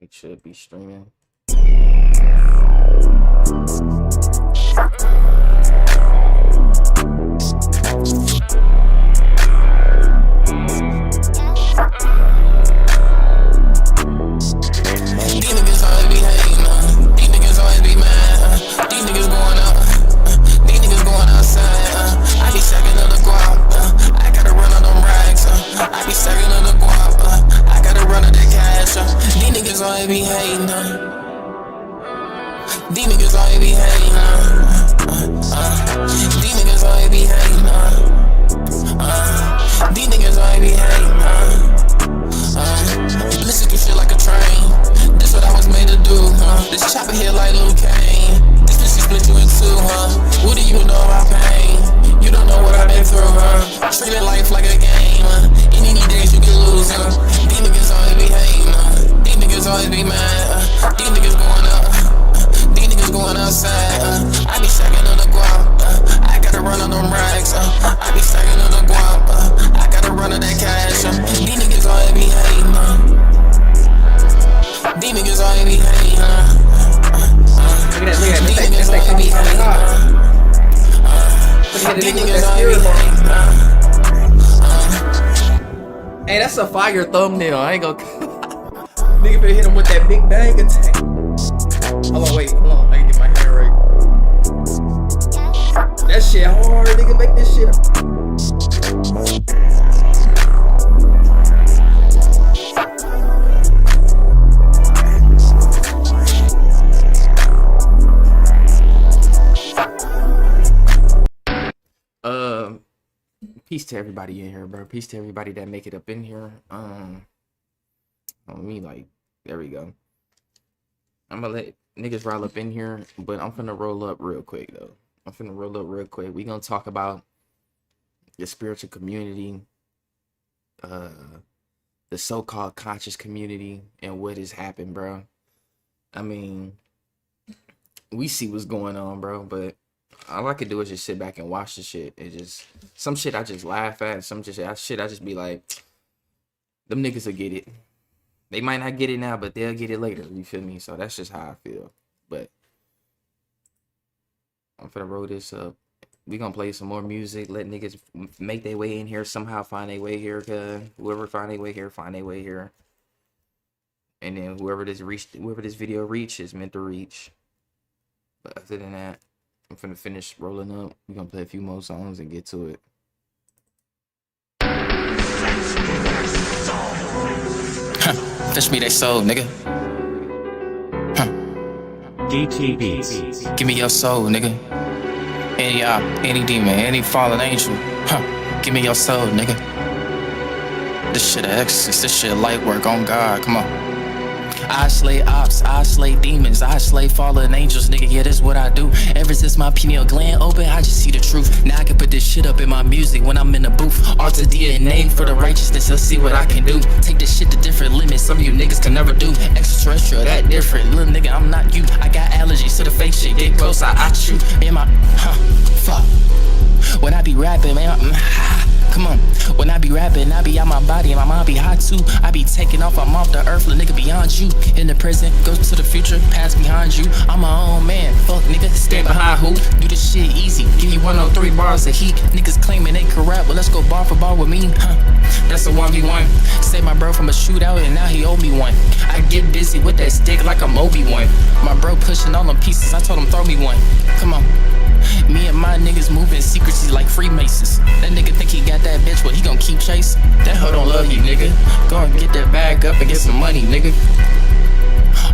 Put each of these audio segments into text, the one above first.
It should be streaming. Always be hating, these niggas always be hating, these niggas always be hating, these niggas always be hating, listen to shit like a train. This what I was made to do, This chopper here like Luke Kane. This bitch split you in two, What do you know about pain? You don't know what I've been through, Treating life like a game, Any days you can lose, These niggas always be hating, These niggas always be mad, These niggas going up, These niggas going outside, I be stacking on the guap, I gotta run on them racks, I be stacking on the guap, I gotta run on that cash, These niggas always be hating, These niggas always be hating, These niggas always be hating, These niggas always be hating. Hey, that's a fire thumbnail. I ain't gonna. Nigga finna hit him with that big bang attack. Hold on, wait, hold on. I can get my hair right. That shit hard, nigga. Make this shit up. Peace to everybody in here, bro. Peace to everybody that make it up in here. On me, like, there we go. I'm gonna let niggas roll up in here, but I'm finna roll up real quick though. We gonna talk about the spiritual community, the so-called conscious community, and what has happened, bro. I mean, we see what's going on, bro, but all I could do is just sit back and watch the shit. It just, some shit I just laugh at, some shit I just be like, them niggas will get it. They might not get it now, but they'll get it later. You feel me? So that's just how I feel. But I'm finna roll this up. We gonna play some more music. Let niggas make their way in here. Somehow find their way here. Cause whoever find their way here, find their way here. And then whoever this video reach is meant to reach. But other than that, I'm finna finish rolling up. We're gonna play a few more songs and get to it. Fish me they soul, nigga. DTBs. Give me your soul, nigga. Any demon, any fallen angel. Give me your soul, nigga. This shit a exorcist, this shit light work on God, come on. I slay ops, I slay demons, I slay fallen angels, nigga, yeah, that's what I do. Ever since my pineal gland open, I just see the truth. Now I can put this shit up in my music when I'm in the booth. Alter DNA for the righteousness, let's see what I can do. Take this shit to different limits, some of you niggas can never do. Extraterrestrial, that different, little nigga, I'm not you. I got allergies to the fake shit, get close, I shoot. Man, fuck. When I be rapping, man, come on. When I be rapping, I be out my body and my mind be hot too. I be taking off, I'm off the earth, little nigga beyond you. In the present, go to the future, past behind you. I'm my own man, fuck nigga, stand behind who? Do this shit easy, give you 103 bars of heat. Niggas claiming they can rap, well let's go bar for bar with me, That's a 1v1. Saved my bro from a shootout and now he owe me one. I get busy with that stick like I'm Obi-Wan. My bro pushing all them pieces, I told him throw me one. Come on. Me and my niggas moving secrecy like Freemasons. That nigga think he got that bitch, but he gon' keep chasing. That hoe don't love you, nigga. Go and get that bag up and get some money, nigga.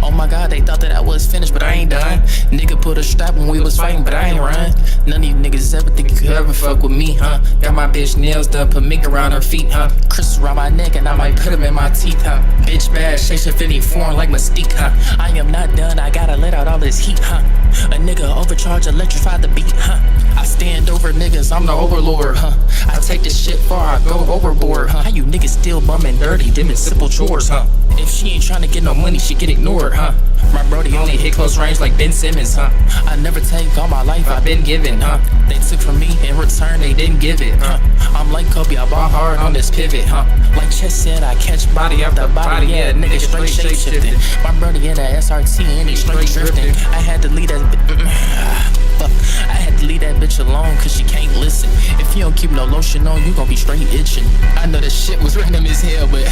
Oh my god, they thought that I was finished, but I ain't done. Nigga put a strap when we was fighting, but I ain't run. None of you niggas ever think you could ever fuck with me, Got my bitch nails done, put mink around her feet, Crystals around my neck and I might put them in my teeth, Bitch bad, shape fitting form like Mystique, I am not done, I gotta let out all this heat, A nigga overcharge, electrify the beat, I stand over niggas, I'm the overlord, I take this shit far, I go overboard, How you niggas still bumming dirty, them is simple chores, If she ain't tryna get no money, she get ignored. manure, huh? My brody only hit close range like Ben Simmons, huh? I never take all my life I've been given, huh? They took from me, in return they didn't give it, huh? I'm like Kobe, I ball hard on this pivot, huh? Like Chess said, I catch body after body, yeah, nigga straight shape shifting. My brody in a SRT and he straight drifting. I had to leave that fuck. I had to leave that bitch alone cause she can't listen. If you don't keep no lotion on, you gon' be straight itching. I know the shit was random as hell, but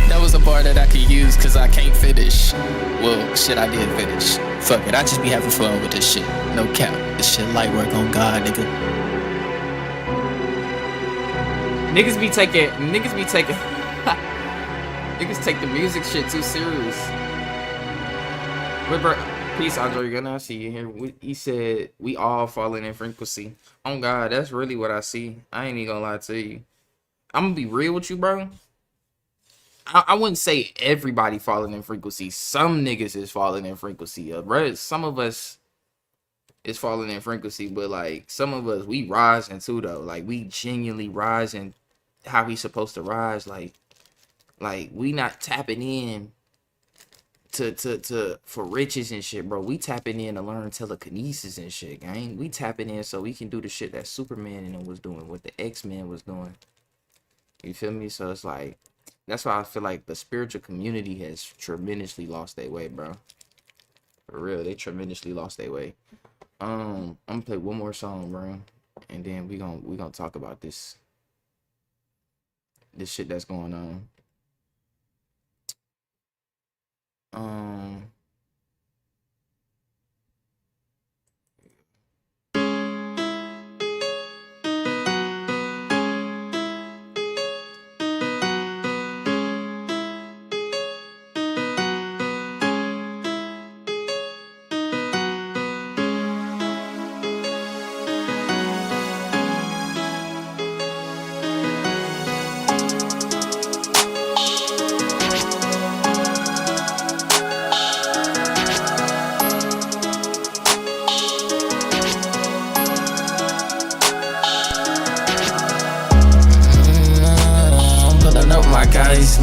that was a bar that I could use cause I can't finish. Well, shit, I did finish. Fuck it, I just be having fun with this shit. No cap, this shit light work on God, nigga. Niggas take the music shit too serious. But bro, peace, Andre. Good to see you here. He said we all falling in frequency. Oh God, that's really what I see. I ain't even gonna lie to you. I'm gonna be real with you, bro. I wouldn't say everybody falling in frequency. Some niggas is falling in frequency, bro. Some of us is falling in frequency, but like some of us, we rising too though. Like we genuinely rising how we supposed to rise. Like we not tapping in to for riches and shit, bro. We tapping in to learn telekinesis and shit, gang. We tapping in so we can do the shit that Superman and them was doing, what the X-Men was doing. You feel me? So it's like, that's why I feel like the spiritual community has tremendously lost their way, bro. For real, they tremendously lost their way. I'm gonna play one more song, bro, and then we gonna talk about this shit that's going on. Guys,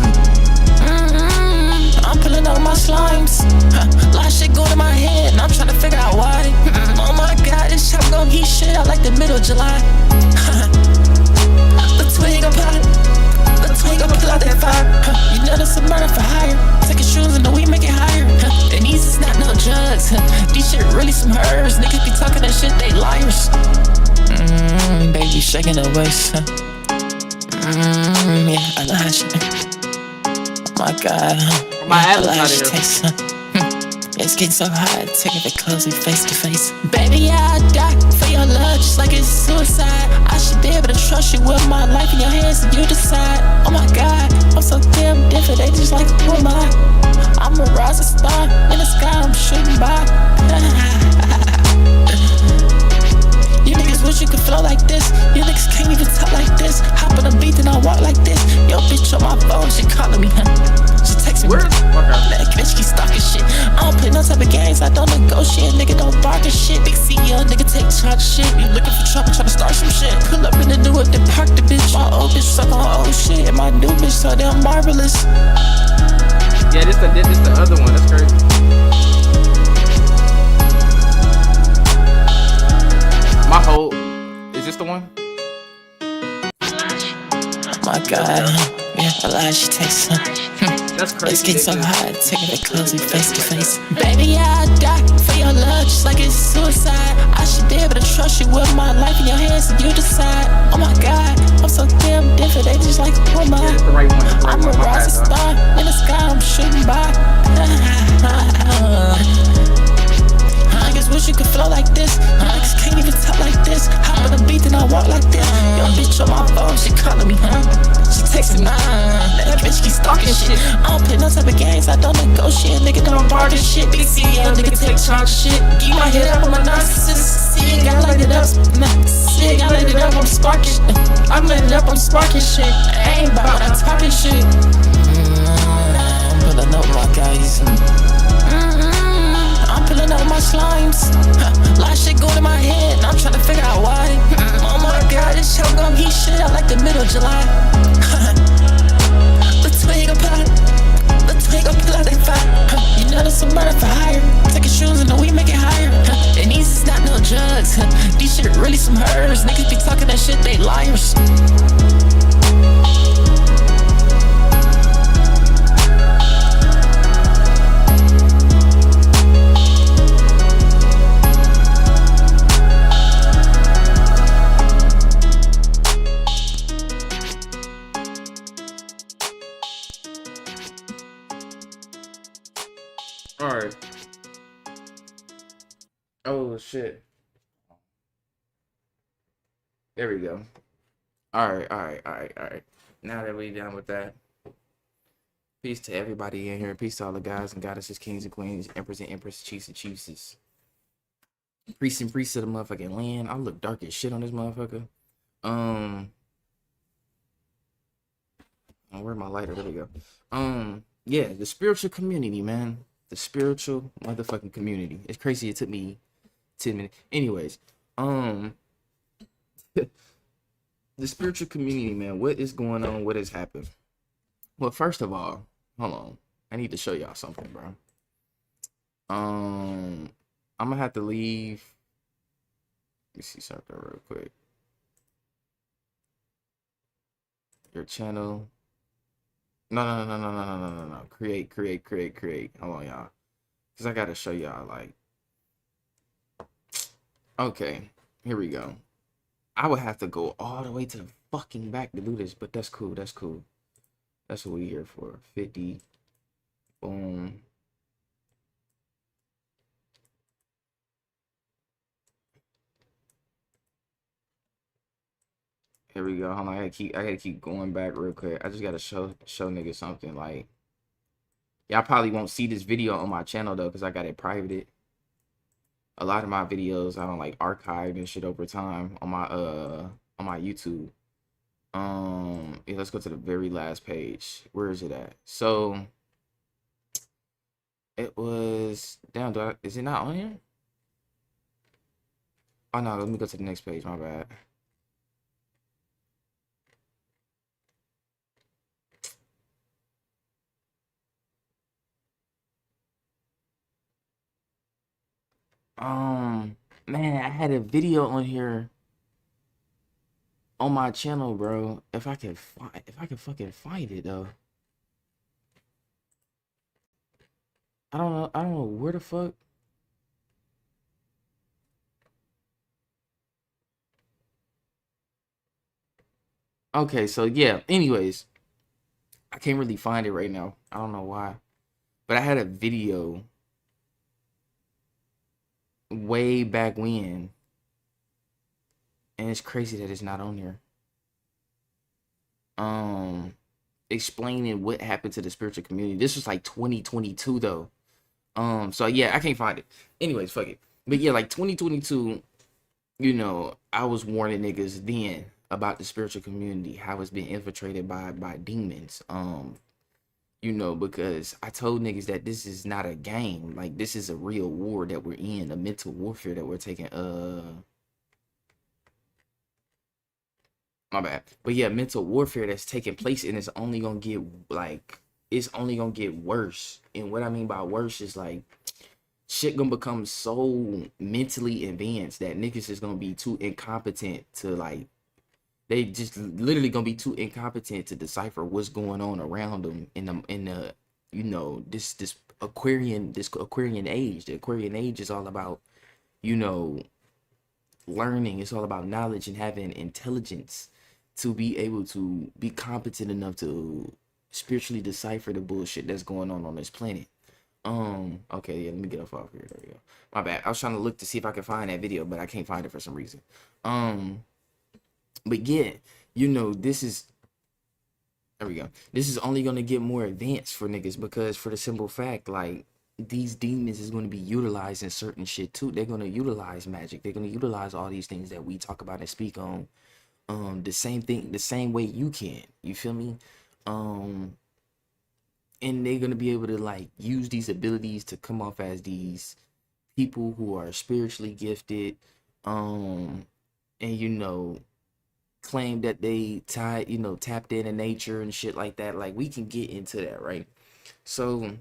I'm pulling out my slimes. A lot of shit going in my head, and I'm trying to figure out why. Oh my God, this shit gon' heat shit out like the middle of July. The twig gon' pull out that fire. You know that's a murder for hire. Take your shoes and the weed make it higher. And these is not no drugs. These shit really some herbs. Niggas be talking that shit, they liars. Baby shaking the waist. Yeah, I know how she. Oh my God, my I Atlas love how out she here. tastes. It's getting so hot, taking it closely face to face. Baby, I'd die for your love, just like it's suicide. I should be able to trust you with my life in your hands, and you decide. Oh my God, I'm so damn different. They just like, who am I? I'm a rising star in the sky. I'm shooting by. You niggas wish you could flow like this. You niggas can't even talk like this. Hop on the beat, then I walk like this. Yo, bitch on my phone, she calling me, She texting me. That bitch keep stalking shit. I don't play no type of games, I don't negotiate. Nigga don't bargain shit. Big CEO, nigga take charge of shit. You looking for trouble, tryna start some shit. Pull up in the new whip, then park the bitch. My old bitch suck on old shit. And my new bitch so damn marvelous. Yeah, this the other one. That's crazy. My whole, is this the one? My God, yeah, a lot she takes. That's crazy. It's getting so hot, taking it closely face to face. Baby, I'd die for your love, just like it's suicide. I should be able to trust you with my life in your hands, and you decide. Oh my God, I'm so damn different. They just like, who am I? Yeah, that's the right one. I'm a rising star in the sky. I'm shooting by. Niggas wish you could flow like this. Niggas can't even talk like this. Hop on the beat, then I walk like this. Yo, bitch on my phone, she calling me, She texting me, That bitch keep stalking shit. I don't play no type of games, I don't negotiate. Nigga don't barter shit. Big CEO, nigga take charge of shit. Keep my head up, I'm a narcissist. See, I gotta light it up. See, I gotta light it up, I'm sparking shit. I'm lit it up, I'm sparking shit. I ain't about, I'm talking shit. I'm pulling up my guys. I'm pulling out my slimes. Lot of shit going in my head, and I'm trying to figure out why. Oh my God, this shit gon' heat shit out like the middle of July. The twig gon' pull All right. Oh shit. There we go. All right, all right, all right, all right. Now that we done with that, peace to everybody in here. Peace to all the guys and goddesses, kings and queens, emperors and empresses, chiefs and chiefesses, priests and priests of the motherfucking land. I look dark as shit on this motherfucker. Oh, where's my lighter? There we go. Yeah, the spiritual community, man. The spiritual motherfucking community. It's crazy. It took me 10 minutes. Anyways, the spiritual community, man. What is going on? What has happened? Well, first of all, hold on. I need to show y'all something, bro. I'm gonna have to leave. Let me see something real quick. Your channel. No. Create. Hold on, y'all. Because I gotta show y'all, like. Okay, here we go. I would have to go all the way to the fucking back to do this, but that's cool. That's cool. That's what we're here for. 50. Boom. Here we go. Hold on. I gotta keep going back real quick. I just gotta show niggas something. Like, y'all probably won't see this video on my channel though, because I got it privated. A lot of my videos I don't like archived and shit over time on my YouTube. Yeah, let's go to the very last page. Where is it at? So it was down. Is it not on here? Oh no, let me go to the next page. My bad. Man, I had a video on here on my channel, bro. If I can fucking find it though. I don't know where the fuck. Okay, so yeah, anyways, I can't really find it right now. I don't know why. But I had a video way back when, and it's crazy that it's not on here. Explaining what happened to the spiritual community. This was like 2022 though. So yeah, I can't find it. Anyways, fuck it. But yeah, like 2022, you know, I was warning niggas then about the spiritual community, how it's been infiltrated by demons. You know, because I told niggas that this is not a game. Like, this is a real war that we're in, a mental warfare that we're taking. My bad. But yeah, mental warfare that's taking place, and it's only gonna get like, it's only gonna get worse. And what I mean by worse is like, shit gonna become so mentally advanced that niggas is gonna be too incompetent to like, they just literally gonna be too incompetent to decipher what's going on around them in the you know, this Aquarian age. The Aquarian age is all about, you know, learning. It's all about knowledge and having intelligence to be able to be competent enough to spiritually decipher the bullshit that's going on this planet. Okay, yeah, let me get off here. There we go. My bad. I was trying to look to see if I could find that video, but I can't find it for some reason. But yeah, you know, this is, there we go. This is only gonna get more advanced for niggas, because for the simple fact, like, these demons is going to be utilized in certain shit too. They're going to utilize magic. They're going to utilize all these things that we talk about and speak on. The same thing, the same way you can. You feel me? And they're going to be able to like use these abilities to come off as these people who are spiritually gifted. And you know, claim that they tapped into nature and shit like that. Like, we can get into that, right? So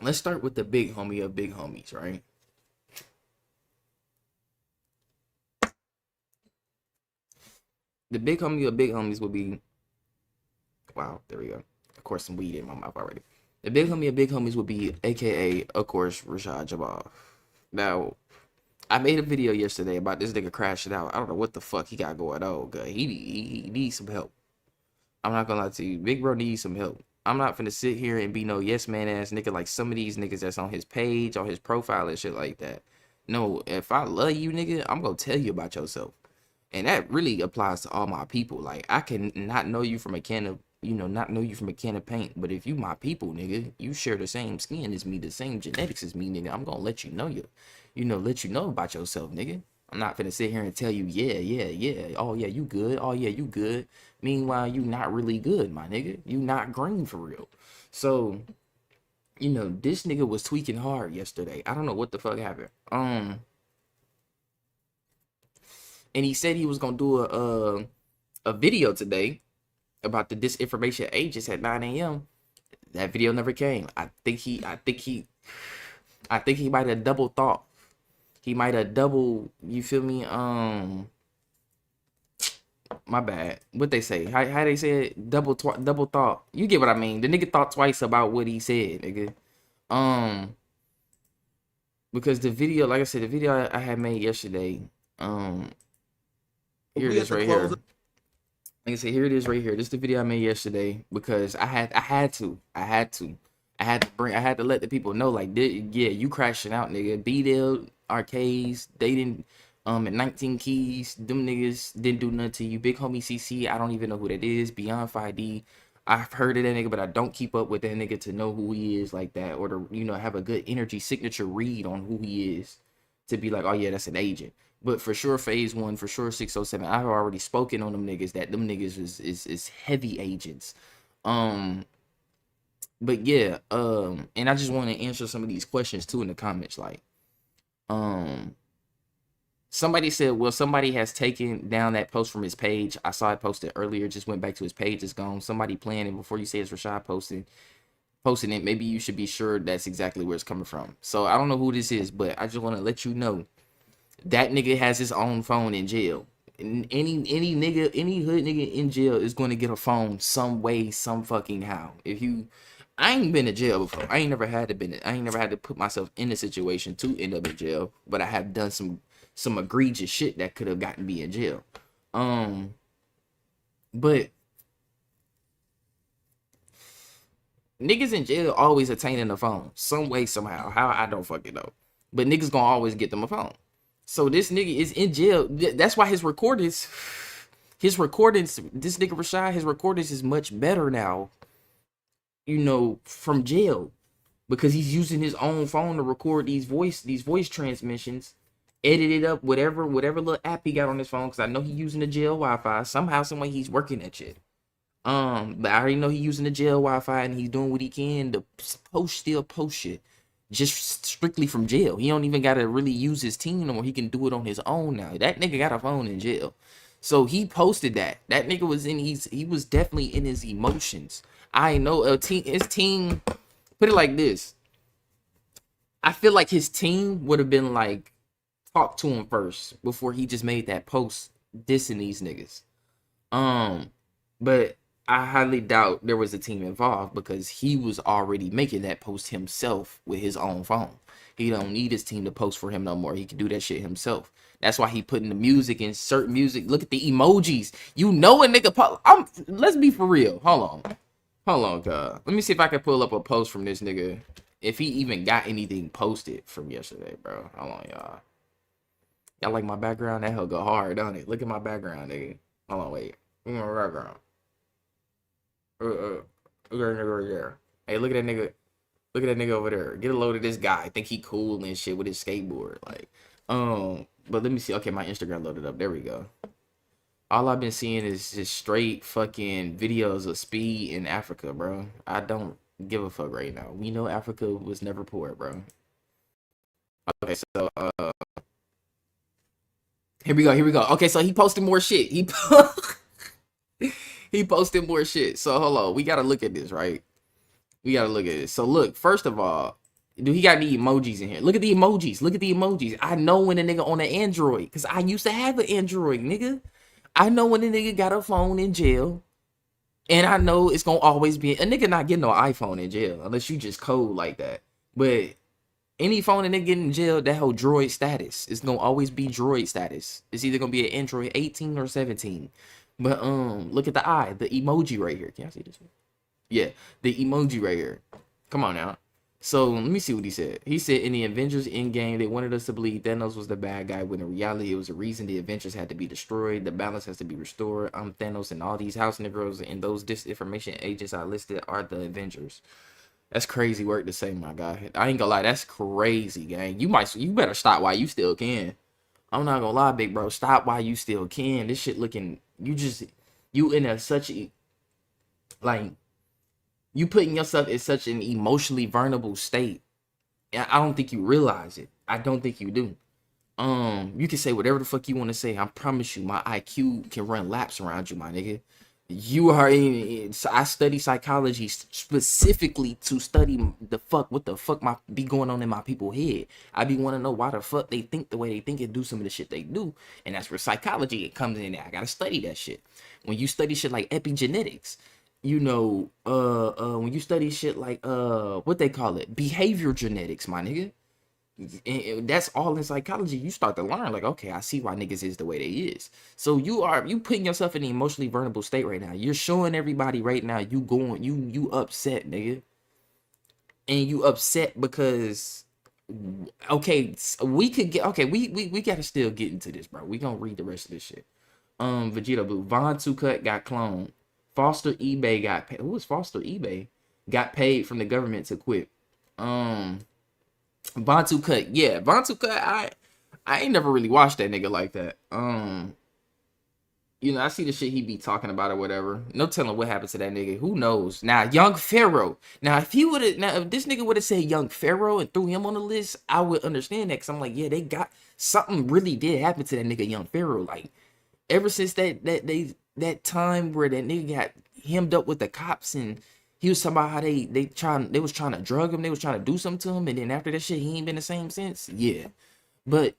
let's start with the big homie of big homies, right? The big homie of big homies will be, wow, there we go. Of course, some weed in my mouth already. The big homie of big homies will be, aka, of course, Rashad Jabbar. Now, I made a video yesterday about this nigga crashing out. I don't know what the fuck he got going on. He needs some help. I'm not gonna lie to you. Big bro needs some help. I'm not finna sit here and be no yes man ass nigga like some of these niggas that's on his page, on his profile and shit like that. No, if I love you, nigga, I'm gonna tell you about yourself. And that really applies to all my people. Like, I can not know you from a can of, not know you from a can of paint. But if you my people, nigga, you share the same skin as me, the same genetics as me, nigga, I'm gonna let you know let you know about yourself, nigga. I'm not gonna sit here and tell you, yeah. Oh, yeah, you good. Oh, yeah, you good. Meanwhile, you not really good, my nigga. You not green for real. So, this nigga was tweaking hard yesterday. I don't know what the fuck happened. And he said he was gonna do a video today about the disinformation agents at 9 a.m. That video never came. I think he might have double thought. He might have double, you feel me? My bad. What they say? How they say it? Double thought. You get what I mean? The nigga thought twice about what he said, nigga. Because the video, like I said, the video I had made yesterday, here it is right here. Like I said, here it is right here. This is the video I made yesterday because I had to let the people know, like, yeah, you crashing out, nigga. B-Dale Arcades, they didn't at 19 Keys, them niggas didn't do nothing to you. Big homie CC, I don't even know who that is. Beyond 5D, I've heard of that nigga, but I don't keep up with that nigga to know who he is like that, or to have a good energy signature read on who he is to be like, oh yeah, that's an agent. But for sure, Phase 1, for sure, 607. I've already spoken on them niggas that them niggas is heavy agents. But yeah, and I just want to answer some of these questions too in the comments. Like, somebody said, well, somebody has taken down that post from his page. I saw it posted earlier, just went back to his page, it's gone. Somebody playing it before you say it's Rashad posting it. Maybe you should be sure that's exactly where it's coming from. So I don't know who this is, but I just want to let you know that nigga has his own phone in jail. Any nigga, any hood nigga in jail is going to get a phone some way, some fucking how. I ain't been to jail before. I ain't never had to put myself in a situation to end up in jail, but I have done some egregious shit that could have gotten me in jail. But niggas in jail always attaining a phone some way, somehow. How, I don't fucking know. But niggas gonna always get them a phone. So this nigga is in jail. That's why his recordings, this nigga Rashad, his recordings is much better now, from jail, because he's using his own phone to record these voice transmissions, edit it up, whatever little app he got on his phone, because I know he using the jail Wi-Fi. Somehow, some way he's working that shit. But I already know he using the jail Wi-Fi and he's doing what he can to post shit. Just strictly from jail. He don't even gotta really use his team no more. He can do it on his own now. That nigga got a phone in jail. So he posted that. That nigga was he was definitely in his emotions. I know his team, put it like this. I feel like his team would have been like, talk to him first before he just made that post dissing these niggas. But I highly doubt there was a team involved, because he was already making that post himself with his own phone. He don't need his team to post for him no more. He can do that shit himself. That's why he putting the music in certain music. Look at the emojis. A nigga let's be for real. Hold on, God. Let me see if I can pull up a post from this nigga. If he even got anything posted from yesterday, bro. Hold on, y'all. Y'all like my background? That hell go hard, don't it? Look at my background, nigga. Hold on, wait. Look at my background. Look at that nigga right there. Hey, look at that nigga. Look at that nigga over there. Get a load of this guy. I think he cool and shit with his skateboard. Like, but let me see. Okay, my Instagram loaded up. There we go. All I've been seeing is just straight fucking videos of speed in Africa, bro. I don't give a fuck right now. We know Africa was never poor, bro. Okay, so here we go. Okay, so he posted more shit. He posted more shit. So hold on, we gotta look at this, right? So look, first of all, do he got any emojis in here? Look at the emojis. I know when a nigga on an Android, because I used to have an Android, nigga. I know when a nigga got a phone in jail, and I know it's gonna always be a nigga not getting no iPhone in jail unless you just code like that. But any phone a nigga getting in jail, that whole Droid status, it's gonna always be Droid status. It's either gonna be an Android 18 or 17. But look at the eye, the emoji right here. Can y'all see this one? Yeah, the emoji right here. Come on now. So let me see what he said. He said in the Avengers Endgame, they wanted us to believe Thanos was the bad guy, when in reality it was a reason the Avengers had to be destroyed. The balance has to be restored. I'm Thanos, and all these house Negroes and those disinformation agents I listed are the Avengers. That's crazy work to say, my guy. I ain't gonna lie, that's crazy, gang. You better stop while you still can. I'm not gonna lie, big bro. Stop while you still can. This shit looking, you in a such a, like, you putting yourself in such an emotionally vulnerable state. I don't think you realize it. I don't think you do. You can say whatever the fuck you want to say. I promise you, my IQ can run laps around you, my nigga. You are in. I study psychology specifically to study what the fuck my be going on in my people head. I be want to know why the fuck they think the way they think and do some of the shit they do, and that's where psychology it comes in. I gotta study that shit. When you study shit like epigenetics, you know, when you study shit like what they call it, behavior genetics, my nigga. And that's all in psychology. You start to learn, like, okay, I see why niggas is the way they is. So you putting yourself in an emotionally vulnerable state right now. You're showing everybody right now you upset, nigga. And you upset because, okay, we could get, okay, we gotta still get into this, bro. We gonna read the rest of this shit. Vegeta Blue, Von Tucut got cloned. Foster eBay got paid. Who was Foster eBay? Got paid from the government to quit. Bantu Cut, yeah, Bantu Cut. I ain't never really watched that nigga like that. You know, I see the shit he be talking about or whatever. No telling what happened to that nigga. Who knows? Now, Young Pharaoh. Now, if this nigga would have said Young Pharaoh and threw him on the list, I would understand that. Cause I'm like, yeah, they got something really did happen to that nigga Young Pharaoh. Like, ever since that time where that nigga got hemmed up with the cops and he was talking about how they was trying to drug him, they was trying to do something to him, and then after that shit, he ain't been the same since. Yeah. But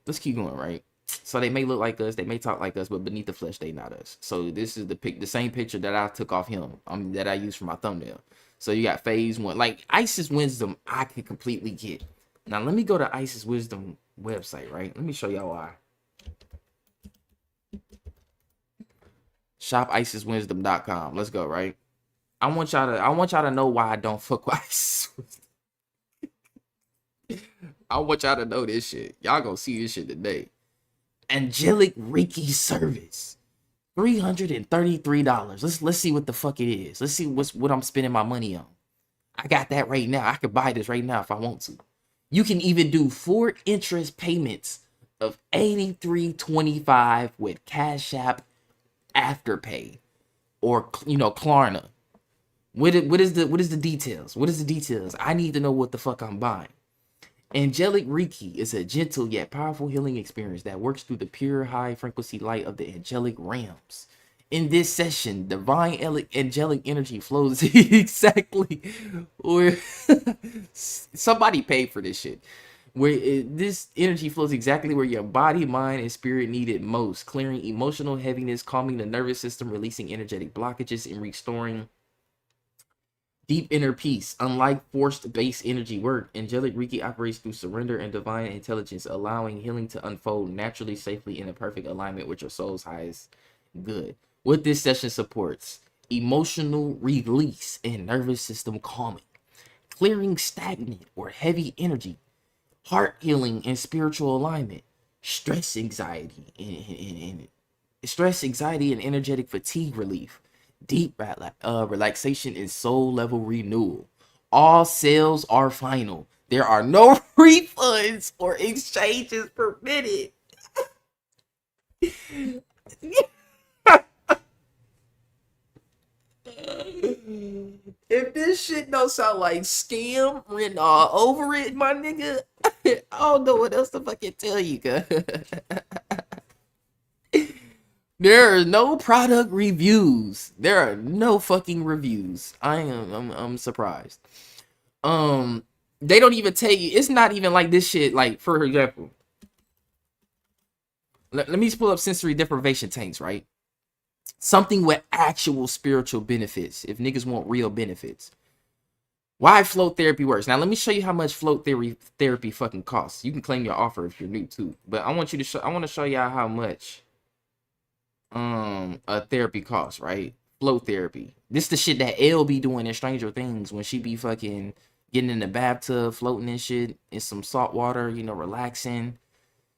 let's keep going, right? So they may look like us, they may talk like us, but beneath the flesh, they not us. So this is the same picture that I took off him, that I used for my thumbnail. So you got phase 1. Like Isis Wisdom, I can completely get. Now let me go to Isis Wisdom website, right? Let me show y'all why. ShopIsisWisdom.com. Let's go, right? I want y'all to know why I don't fuck with Isis. I want y'all to know this shit. Y'all gonna see this shit today. Angelic Reiki service, $333. Let's see what the fuck it is. Let's see what I'm spending my money on. I got that right now. I could buy this right now if I want to. You can even do 4 interest payments of $83.25 with Cash App Afterpay, or Klarna. What is the details? What is the details? I need to know what the fuck I'm buying. Angelic Reiki is a gentle yet powerful healing experience that works through the pure high frequency light of the angelic realms. In this session, divine angelic energy flows exactly where somebody paid for this shit. This energy flows exactly where your body, mind, and spirit need it most, clearing emotional heaviness, calming the nervous system, releasing energetic blockages, and restoring deep inner peace. Unlike forced-based energy work, angelic Reiki operates through surrender and divine intelligence, allowing healing to unfold naturally, safely, in a perfect alignment with your soul's highest good. What this session supports: emotional release and nervous system calming, clearing stagnant or heavy energy, heart healing and spiritual alignment, stress, anxiety, and energetic fatigue relief, deep relaxation and soul level renewal. All sales are final. There are no refunds or exchanges permitted. If this shit don't sound like scam written all over it, my nigga, I don't know what else to fucking tell you, guys. There are no product reviews. There are no fucking reviews. I'm surprised. They don't even tell you. It's not even like this shit. Like, for example, let me just pull up sensory deprivation tanks, right? Something with actual spiritual benefits. If niggas want real benefits. Why float therapy works. Now, let me show you how much float therapy fucking costs. You can claim your offer if you're new too. But I want to show y'all how much a therapy costs, right? Flow therapy. This the shit that Elle be doing in Stranger Things when she be fucking getting in the bathtub, floating and shit in some salt water, you know, relaxing.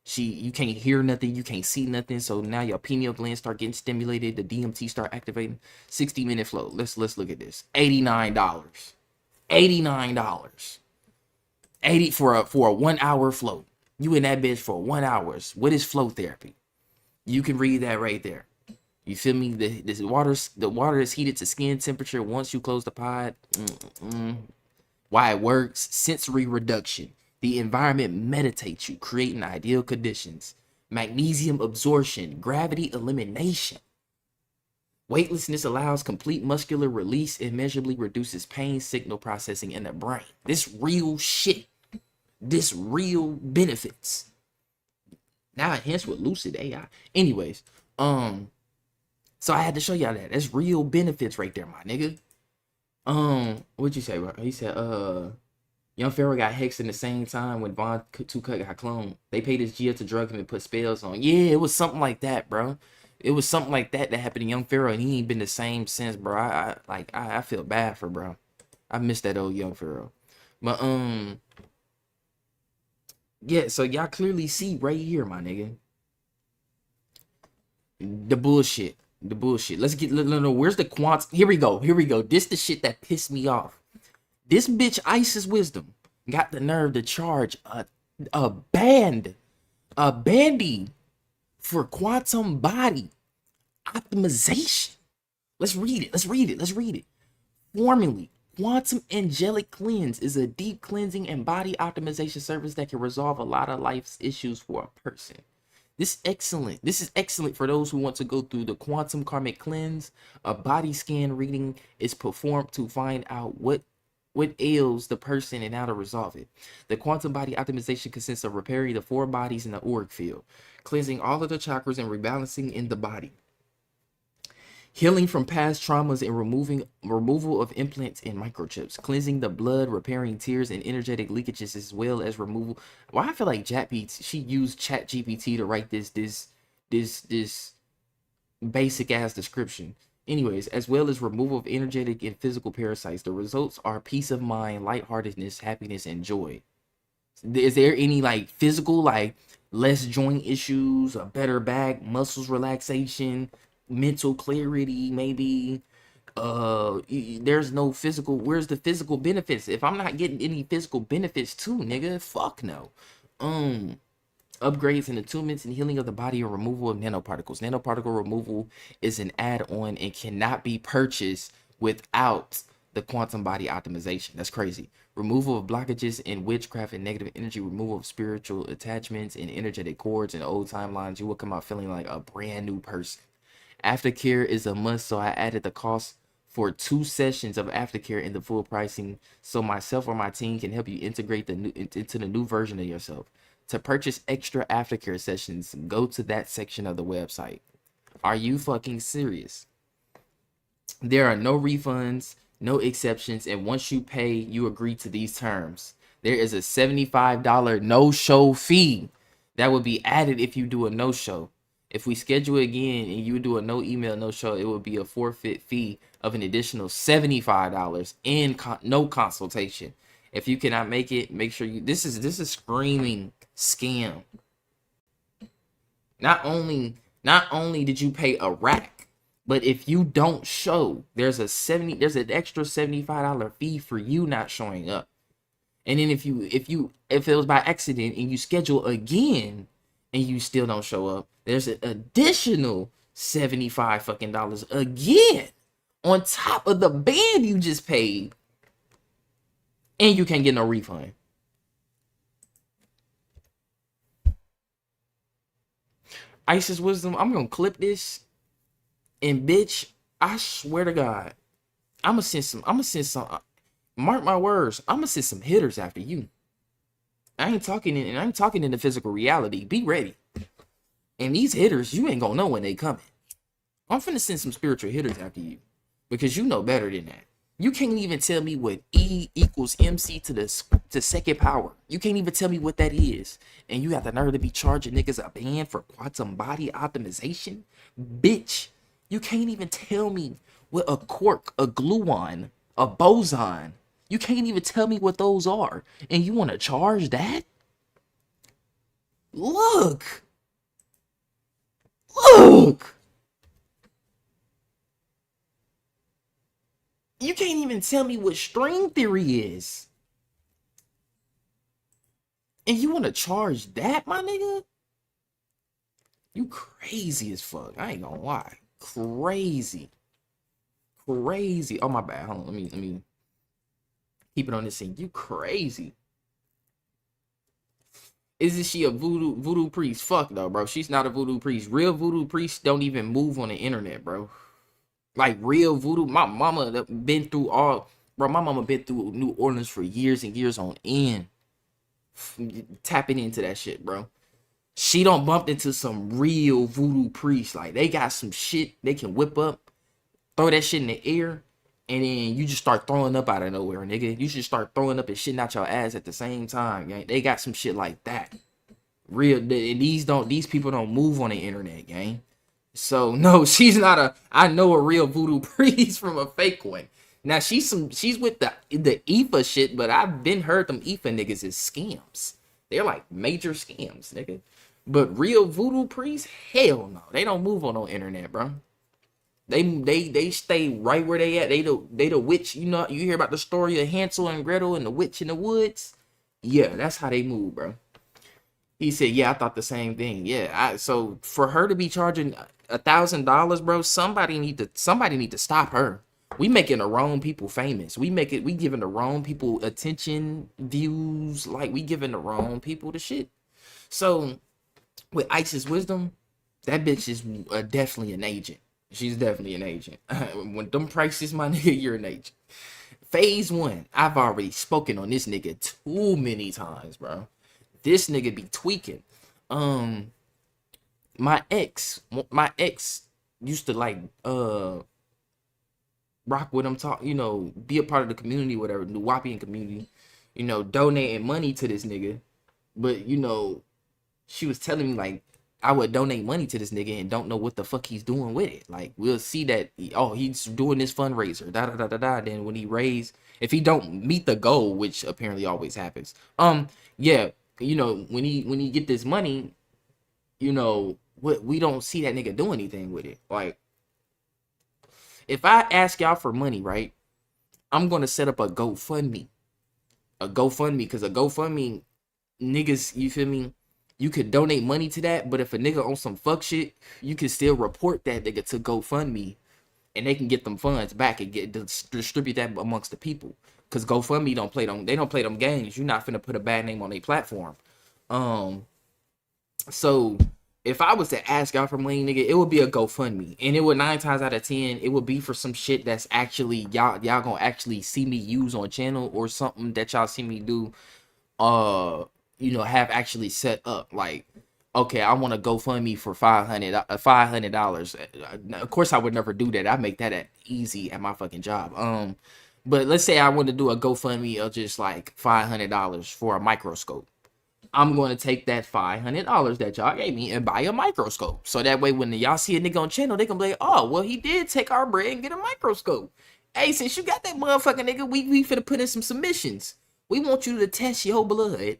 You can't hear nothing, you can't see nothing, so now your pineal gland start getting stimulated, the DMT start activating. 60-minute float. Let's look at this. $89. $89. 80 for a 1 hour float. You in that bitch for 1 hour. What is float therapy? You can read that right there. You feel me? The water is heated to skin temperature once you close the pod. Why it works? Sensory reduction. The environment meditates you, creating ideal conditions. Magnesium absorption, gravity elimination. Weightlessness allows complete muscular release and measurably reduces pain signal processing in the brain. This real shit. This real benefits. Now enhanced with Lucid AI. Anyways, so I had to show y'all that. That's real benefits right there, my nigga. What'd you say, bro? He said, Young Pharaoh got hexed in the same time when Von 2 Cut got cloned. They paid his Gia to drug him and put spells on. Yeah, it was something like that, bro. It was something like that happened to Young Pharaoh, and he ain't been the same since, bro. I feel bad for bro. I miss that old Young Pharaoh. But yeah, so y'all clearly see right here, my nigga. The bullshit. Let's get no. Where's the quants? Here we go. This the shit that pissed me off. This bitch Isis Wisdom got the nerve to charge a bandy for quantum body optimization. Let's read it. Formally, Quantum Angelic Cleanse is a deep cleansing and body optimization service that can resolve a lot of life's issues for a person. This is excellent for those who want to go through the Quantum Karmic Cleanse. A body scan reading is performed to find out what ails the person and how to resolve it. The quantum body optimization consists of repairing the 4 bodies in the auric field, cleansing all of the chakras and rebalancing in the body, healing from past traumas and removal of implants and microchips, cleansing the blood, repairing tears and energetic leakages, as well as removal. Well, I feel like she used ChatGPT to write this basic ass description. Anyways, as well as removal of energetic and physical parasites. The results are peace of mind, lightheartedness, happiness, and joy. Is there any like physical, like less joint issues, a better back, muscles relaxation, mental clarity, maybe? There's no physical. Where's the physical benefits? If I'm not getting any physical benefits too, nigga, fuck no. Upgrades and attunements and healing of the body and removal of nanoparticles. Nanoparticle removal is an add-on and cannot be purchased without the quantum body optimization. That's crazy. Removal of blockages in witchcraft and negative energy. Removal of spiritual attachments and energetic cords and old timelines. You will come out feeling like a brand new person. Aftercare is a must, so I added the cost for 2 sessions of aftercare in the full pricing, so myself or my team can help you integrate into the new version of yourself. To purchase extra aftercare sessions, go to that section of the website. Are you fucking serious? There are no refunds, no exceptions, and once you pay, you agree to these terms. There is a $75 no-show fee that would be added if you do a no-show. If we schedule again and you do a no email, no show, it would be a forfeit fee of an additional $75 and no consultation. If you cannot make it, make sure you. This is screaming scam. Not only did you pay a rack, but if you don't show, there's an extra $75 fee for you not showing up. And then if it was by accident and you schedule again and you still don't show up, there's an additional $75 fucking dollars again on top of the band you just paid, and you can't get no refund. Isis Wisdom, I'm gonna clip this, and bitch, I swear to God, I'm gonna send some. Mark my words, I'm gonna send some hitters after you. I ain't talking in the physical reality. Be ready. And these hitters, you ain't gonna know when they coming. I'm finna send some spiritual hitters after you, because you know better than that. You can't even tell me what E equals MC to second power. You can't even tell me what that is. And you got the nerve to be charging niggas a band for quantum body optimization? Bitch, you can't even tell me with a quark, a gluon, a boson. You can't even tell me what those are. And you want to charge that? Look. Look. You can't even tell me what string theory is. And you want to charge that, my nigga? You crazy as fuck. I ain't gonna lie. Crazy. Crazy. Oh, my bad. Hold on. Let me keep it on this thing. You crazy. Isn't she a voodoo priest? Fuck no, bro. She's not a voodoo priest. Real voodoo priests don't even move on the internet, bro. Like real voodoo. My mama been through all, bro. My mama been through New Orleans for years and years on end. Tapping into that shit, bro. She don't bump into some real voodoo priests. Like they got some shit they can whip up, throw that shit in the air, and then you just start throwing up out of nowhere, nigga. You should start throwing up and shitting out your ass at the same time, gang. They got some shit like that. Real, and these people don't move on the internet, gang. So no, she's not a. I know a real voodoo priest from a fake one. Now she's with the IFA shit, but I've been heard them IFA niggas is scams. They're like major scams, nigga. But real voodoo priests, hell no, they don't move on no internet, bro. They stay right where they at. They the witch. You know, you hear about the story of Hansel and Gretel and the witch in the woods. Yeah, that's how they move, bro. He said, yeah, I thought the same thing. Yeah, so for her to be charging $1,000, bro, somebody need to stop her. We making the wrong people famous. We giving the wrong people attention, views, like we giving the wrong people the shit. So with Isis Wisdom, that bitch is definitely an agent. She's definitely an agent. When them prices, my nigga, you're an agent. Phase 1, I've already spoken on this nigga too many times, bro. This nigga be tweaking. My ex used to like rock with him, talk, you know, be a part of the community, whatever, the Wapian community, you know, donating money to this nigga. But you know, she was telling me like I would donate money to this nigga and don't know what the fuck he's doing with it. Like we'll see that he's doing this fundraiser, Then when he if he don't meet the goal, which apparently always happens, yeah, you know, when he get this money, you know, we don't see that nigga do anything with it. Like if I ask y'all for money, right, I'm gonna set up a GoFundMe, because a GoFundMe, niggas, you feel me? You could donate money to that, but if a nigga on some fuck shit, you can still report that nigga to GoFundMe, and they can get them funds back and distribute that amongst the people. Cause GoFundMe don't play them games. You're not finna put a bad name on their platform. So if I was to ask y'all for money, nigga, it would be a GoFundMe, and it would 9 times out of 10, it would be for some shit that's actually y'all gonna actually see me use on channel, or something that y'all see me do. You know, have actually set up. Like, okay, I want to GoFundMe for $500. Of course, I would never do that. I make that easy at my fucking job. But let's say I want to do a GoFundMe of just like $500 for a microscope. I'm going to take that $500 that y'all gave me and buy a microscope. So that way, when y'all see a nigga on channel, they can be like, oh, well, he did take our bread and get a microscope. Hey, since you got that motherfucking nigga, we finna put in some submissions. We want you to test your blood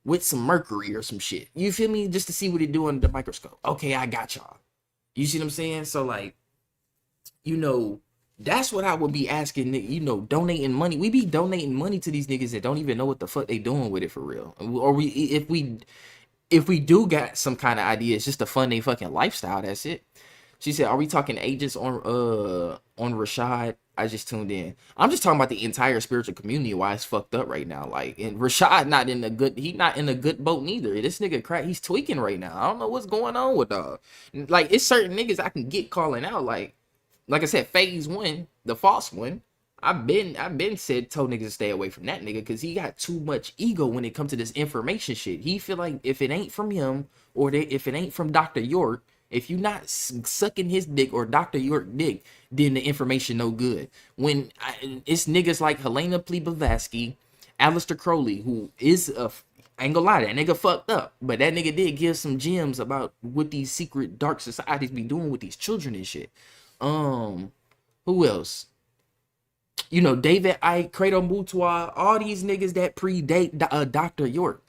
with some mercury or some shit. You feel me? Just to see what it do under the microscope. Okay, I got y'all. You see what I'm saying? So like, you know, that's what I would be asking, you know, donating money. We be donating money to these niggas that don't even know what the fuck they doing with it for real. Or if we do got some kind of idea, it's just to fund their fucking lifestyle. That's it. She said, are we talking agents on Rashad? I just tuned in. I'm just talking about the entire spiritual community, why it's fucked up right now. Like, and Rashad not in a good boat neither. This nigga crack, he's tweaking right now. I don't know what's going on with dog. Like, it's certain niggas I can get calling out. Like I said, phase 1, the false one. I've been told niggas to stay away from that nigga, because he got too much ego when it comes to this information shit. He feel like if it ain't from him, or if it ain't from Dr. York, if you not sucking his dick or Dr. York dick, then the information no good. When it's niggas like Helena Blavatsky, Aleister Crowley, who is I ain't gonna lie, that nigga fucked up, but that nigga did give some gems about what these secret dark societies be doing with these children and shit. Who else? You know, David Icke, Credo Mutua, all these niggas that predate Dr. York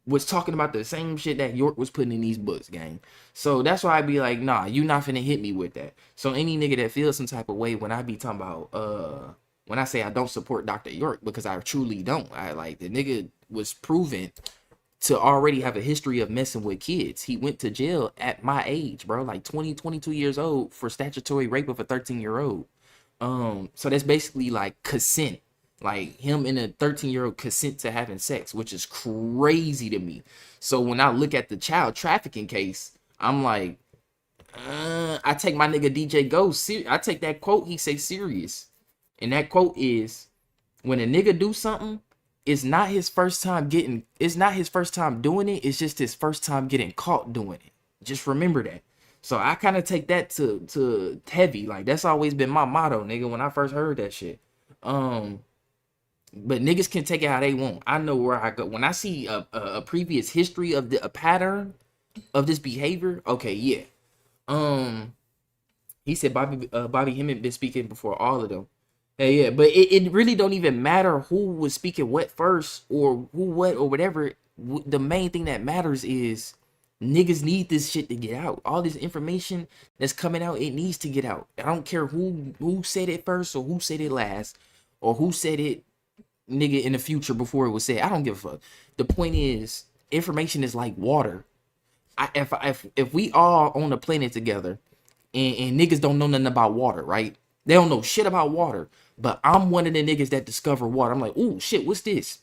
was talking about the same shit that York was putting in these books, gang. So that's why I be like, nah, you not finna hit me with that. So any nigga that feels some type of way when I be talking about when I say I don't support Dr. York, because I truly don't. I like the nigga was proven to already have a history of messing with kids. He went to jail at my age, bro, like 20, 22 years old for statutory rape of a 13-year-old. So that's basically like consent, like him and a 13-year-old consent to having sex, which is crazy to me. So when I look at the child trafficking case, I'm like, I take my nigga DJ Go I take that quote he say serious, and that quote is, when a nigga do something, it's not his first time doing it, it's just his first time getting caught doing it. Just remember that. So I kind of take that to heavy. Like, that's always been my motto, nigga, when I first heard that shit. But niggas can take it how they want. I know where I go. When I see a previous history of a pattern of this behavior, okay, yeah. He said Bobby Hemmett been speaking before all of them. Hey, yeah, but it really don't even matter who was speaking what first or who what or whatever. The main thing that matters is niggas need this shit to get out. All this information that's coming out, it needs to get out. I don't care who said it first or who said it last or who said it, nigga, in the future before it was said. I don't give a fuck. The point is, information is like water. If we all on the planet together and niggas don't know nothing about water, right? They don't know shit about water. But I'm one of the niggas that discover water. I'm like, ooh, shit, what's this?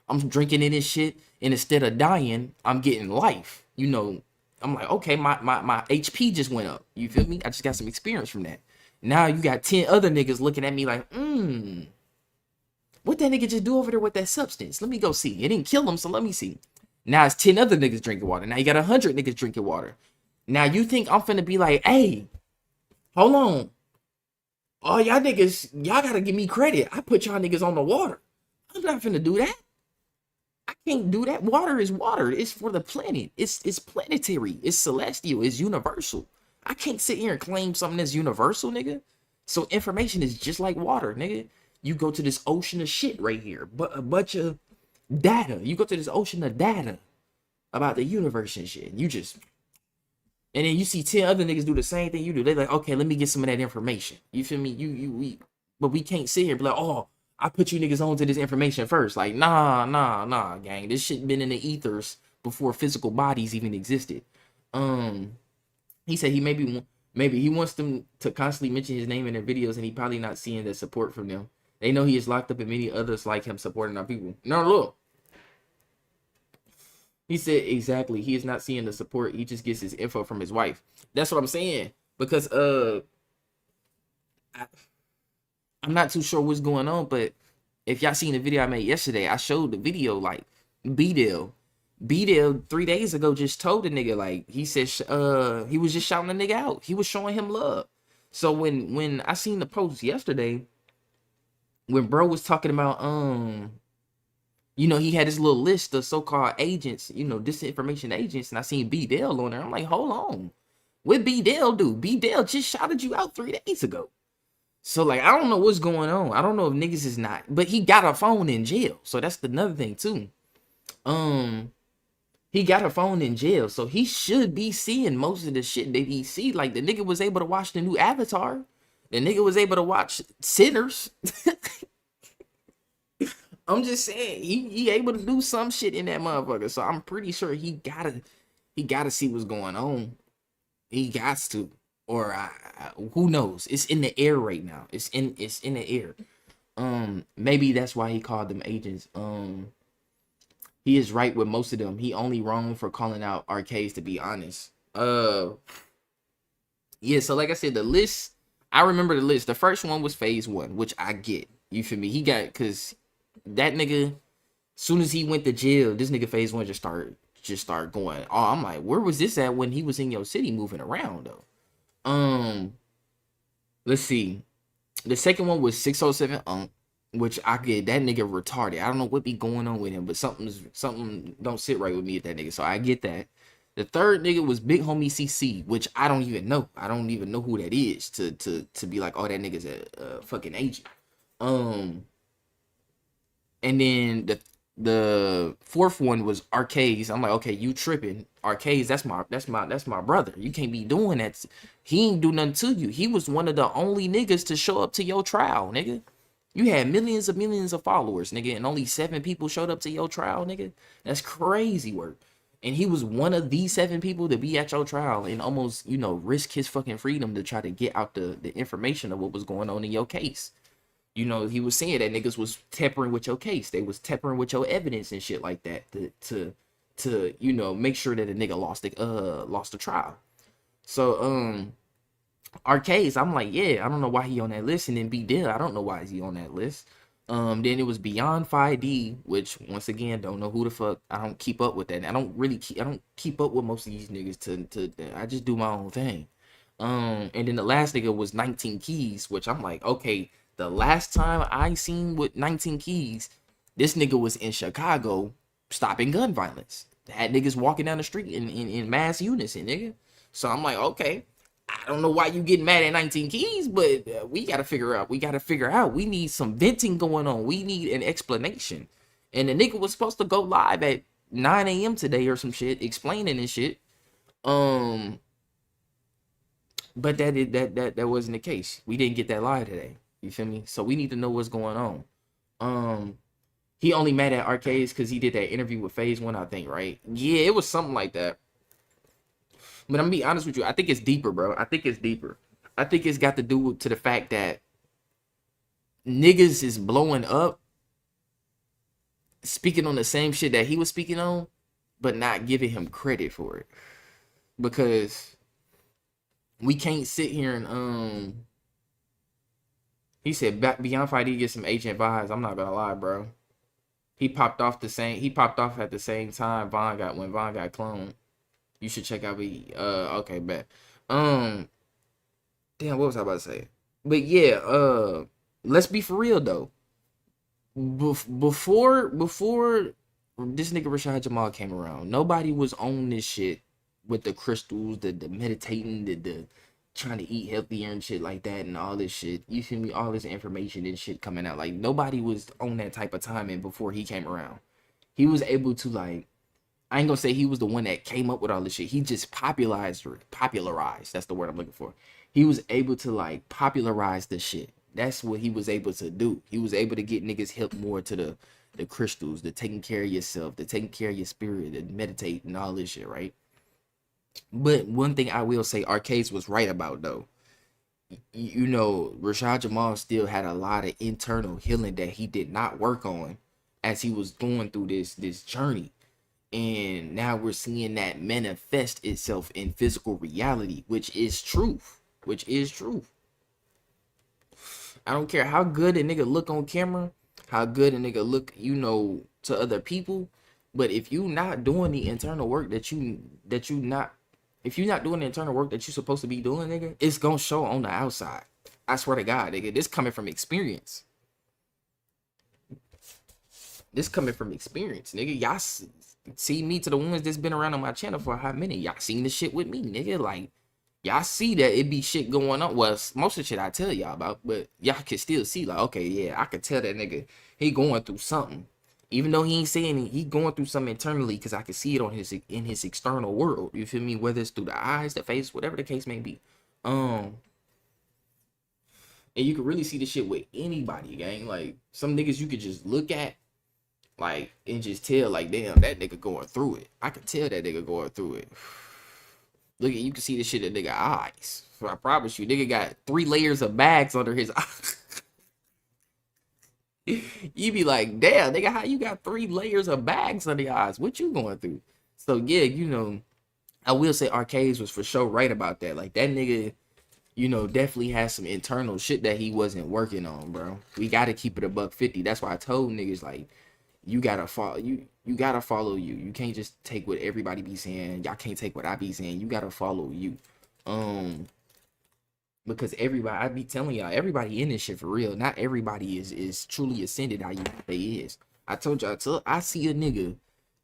I'm drinking in this shit, and instead of dying, I'm getting life. You know, I'm like, okay, my HP just went up. You feel me? I just got some experience from that. Now you got 10 other niggas looking at me like, what that nigga just do over there with that substance? Let me go see. It didn't kill him, so let me see. Now it's 10 other niggas drinking water. Now you got 100 niggas drinking water. Now you think I'm finna be like, hey, hold on. Oh, y'all niggas, y'all gotta give me credit. I put y'all niggas on the water. I'm not finna do that. I can't do that. Water is water. It's for the planet. It's planetary. It's celestial. It's universal. I can't sit here and claim something that's universal, nigga. So information is just like water, nigga. You go to this ocean of shit right here, but a bunch of data. You go to this ocean of data about the universe and shit. And then you see 10 other niggas do the same thing you do. They're like, okay, let me get some of that information. You feel me? But we can't sit here and be like, oh, I put you niggas on to this information first. Like, nah, gang. This shit been in the ethers before physical bodies even existed. He said he maybe he wants them to constantly mention his name in their videos, and he probably not seeing the support from them. They know he is locked up, and many others like him supporting our people. No, look. He said exactly. He is not seeing the support. He just gets his info from his wife. That's what I'm saying. Because I'm not too sure what's going on, but if y'all seen the video I made yesterday, I showed the video like B-Dale 3 days ago just told the nigga, like, he said he was just shouting the nigga out. He was showing him love. So when I seen the post yesterday, when bro was talking about you know, he had his little list of so-called agents, you know, disinformation agents, and I seen B-Dale on there. I'm like, hold on. What B-Dale do? B-Dale just shouted you out 3 days ago. So, like, I don't know what's going on. I don't know if niggas is not. But he got a phone in jail. So that's another thing, too. He got a phone in jail. So he should be seeing most of the shit that he see. Like, the nigga was able to watch the new Avatar. The nigga was able to watch Sinners. I'm just saying, he able to do some shit in that motherfucker. So I'm pretty sure he gotta see what's going on. He got to, or who knows? It's in the air right now. It's in the air. Maybe that's why he called them agents. He is right with most of them. He only wrong for calling out arcades, to be honest. Yeah. So like I said, the list. I remember the list. The first one was phase 1, which I get. You feel me? He got, because that nigga, soon as he went to jail, this nigga phase 1 just started going. Oh, I'm like, where was this at when he was in your city moving around though? Let's see. The second one was 607 which I get. That nigga retarded. I don't know what be going on with him, but something don't sit right with me at that nigga. So I get that. The third nigga was Big Homie CC, which I don't even know. I don't even know who that is to be like, oh, that nigga's a fucking agent. And then the fourth one was Arcades. I'm like, okay, you tripping. Arcades, that's my brother. You can't be doing that. He ain't do nothing to you. He was one of the only niggas to show up to your trial, nigga. You had millions of followers, nigga, and only 7 people showed up to your trial, nigga. That's crazy work. And he was one of these 7 people to be at your trial and almost, you know, risk his fucking freedom to try to get out the information of what was going on in your case. You know, he was saying that niggas was tampering with your case. They was tampering with your evidence and shit like that to you know, make sure that a nigga lost the trial. So Arcades, I'm like, yeah, I don't know why he on that list. And then B Dill, I don't know why is he on that list. Then it was Beyond 5D, which once again, don't know who the fuck. I don't keep up with that. I don't keep up with most of these niggas to I just do my own thing. And then the last nigga was 19 Keys, which I'm like, okay, the last time I seen with 19 Keys, this nigga was in Chicago stopping gun violence. Had niggas walking down the street in mass unison, nigga. So I'm like, okay, I don't know why you getting mad at 19 Keys, but we gotta figure out. We need some venting going on. We need an explanation. And the nigga was supposed to go live at 9 a.m. today or some shit, explaining this shit. But that wasn't the case. We didn't get that live today. You feel me? So we need to know what's going on. He only mad at Arcades because he did that interview with Phase One, I think, right? Yeah, it was something like that. But I'm gonna be honest with you, I think it's deeper, bro. I think it's deeper. I think it's got to do to the fact that niggas is blowing up, speaking on the same shit that he was speaking on, but not giving him credit for it. Because we can't sit here and he said Beyond 5D get some agent vibes. I'm not gonna lie, bro. He popped off at the same time when Vaughn got cloned. You should check out okay, bet. Damn, what was I about to say? But yeah, let's be for real though. Before this nigga Rashad Jamal came around, nobody was on this shit with the crystals, the meditating, the trying to eat healthier and shit like that and all this shit. You feel me? All this information and shit coming out. Like nobody was on that type of timing before he came around. He was able to, like, I ain't gonna say he was the one that came up with all this shit. He just popularized. That's the word I'm looking for. He was able to like popularize the shit. That's what he was able to do. He was able to get niggas hip more to the crystals, the taking care of yourself, the taking care of your spirit, the meditate and all this shit, right? But one thing I will say Arcades was right about though. You know, Rashad Jamal still had a lot of internal healing that he did not work on as he was going through this journey. And now we're seeing that manifest itself in physical reality, which is truth. I don't care how good a nigga look on camera, how good a nigga look, you know, to other people. But if you not doing the internal work if you're not doing the internal work that you're supposed to be doing, nigga, it's gonna show on the outside. I swear to God, nigga, this coming from experience. Nigga. Y'all see me to the ones that's been around on my channel for a hot minute. Y'all seen the shit with me, nigga. Like, y'all see that it be shit going on. Well, most of the shit I tell y'all about, but y'all can still see, like, okay, yeah, I could tell that nigga, he going through something. Even though he ain't saying it, he going through something internally because I can see it in his external world. You feel me? Whether it's through the eyes, the face, whatever the case may be. And you can really see the shit with anybody, gang. Like, some niggas you could just look at, like, and just tell, like, damn, that nigga going through it. I can tell that nigga going through it. Look at, you can see the shit in nigga eyes. So I promise you, nigga got 3 layers of bags under his eyes. You be like, damn, nigga, how you got 3 layers of bags under your eyes? What you going through? So yeah, you know, I will say Arcades was for sure right about that. Like, that nigga, you know, definitely has some internal shit that he wasn't working on, bro. We gotta keep it $150. That's why I told niggas, like, you gotta follow you gotta follow you. You can't just take what everybody be saying. Y'all can't take what I be saying. You gotta follow you. Because everybody, I be telling y'all, everybody in this shit for real. Not everybody is truly ascended how you think they is. I told y'all, I see a nigga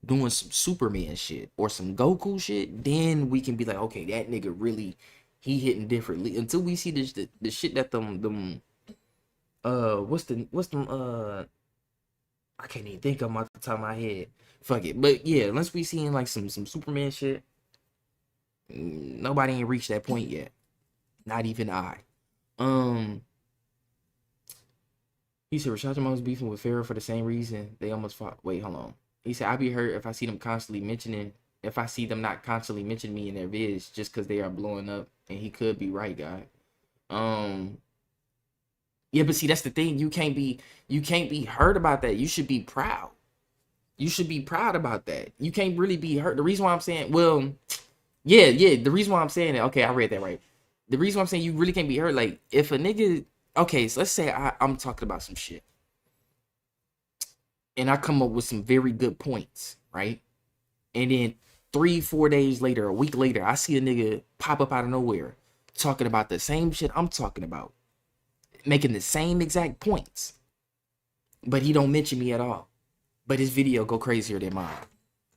doing some Superman shit or some Goku shit, then we can be like, okay, that nigga really, he hitting differently. Until we see this the shit that them what's them I can't even think of them off the top of my head. Fuck it. But yeah, unless we seeing like some Superman shit, nobody ain't reached that point yet. Not even I. He said Rashad Jamal was beefing with Pharaoh for the same reason. They almost fought. Wait, hold on. He said I'd be hurt if I see them not constantly mentioning me in their vids just because they are blowing up. And he could be right, guy. Yeah, but see, that's the thing. You can't be hurt about that. You should be proud. You should be proud about that. You can't really be hurt. The reason why I'm saying, well, yeah. The reason why I'm saying that, okay, I read that right. The reason why I'm saying you really can't be hurt, like if a nigga, okay, so let's say I'm talking about some shit, and I come up with some very good points, right? And then 3-4 days later, a week later, I see a nigga pop up out of nowhere talking about the same shit I'm talking about, making the same exact points, but he don't mention me at all. But his video go crazier than mine,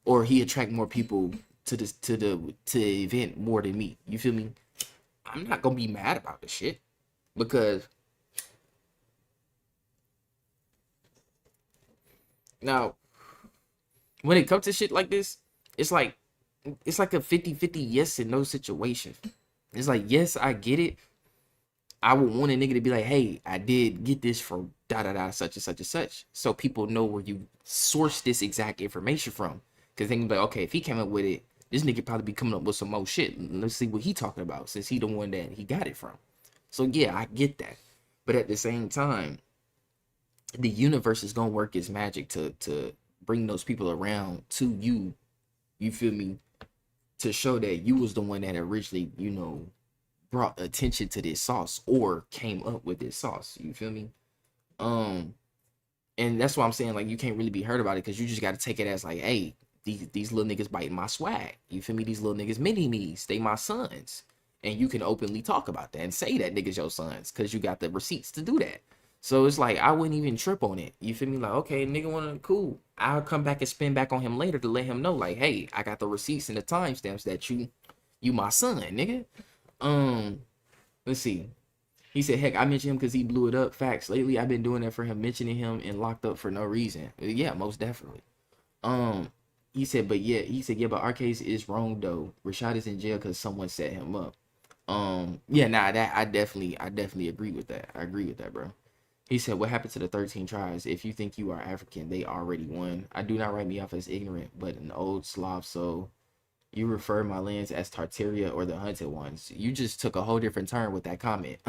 or he attract more people to the event more than me. You feel me? I'm not gonna be mad about the shit because now when it comes to shit like this, it's like a 50-50 yes and no situation. It's like, yes, I get it. I would want a nigga to be like, hey, I did get this from such and such and such. So people know where you source this exact information from. Because they can be like, okay, if he came up with it, this nigga probably be coming up with some more shit. Let's see what he talking about since he the one that he got it from. So yeah, I get that. But at the same time, the universe is gonna work its magic to bring those people around to you. You feel me? To show that you was the one that originally, brought attention to this sauce or came up with this sauce. You feel me? And that's why I'm saying, like, you can't really be hurt about it because you just got to take it as like, hey, these little niggas biting my swag. You feel me? These little niggas mini-me's, they my sons. And you can openly talk about that and say that niggas your sons because you got the receipts to do that. So it's like, I wouldn't even trip on it. You feel me? Like, okay, nigga wanna, cool. I'll come back and spin back on him later to let him know, like, hey, I got the receipts and the timestamps that you my son, nigga. Let's see. He said, heck, I mentioned him because he blew it up. Facts. Lately, I've been doing that for him, mentioning him and locked up for no reason. Yeah, most definitely. He said, but our case is wrong though. Rashad is in jail because someone set him up. Yeah, nah, that I definitely agree with that. I agree with that, bro. He said, what happened to the 13 tribes? If you think you are African, they already won. I do not write me off as ignorant, but an old Slav, so you refer my lands as Tartaria or the hunted ones. You just took a whole different turn with that comment.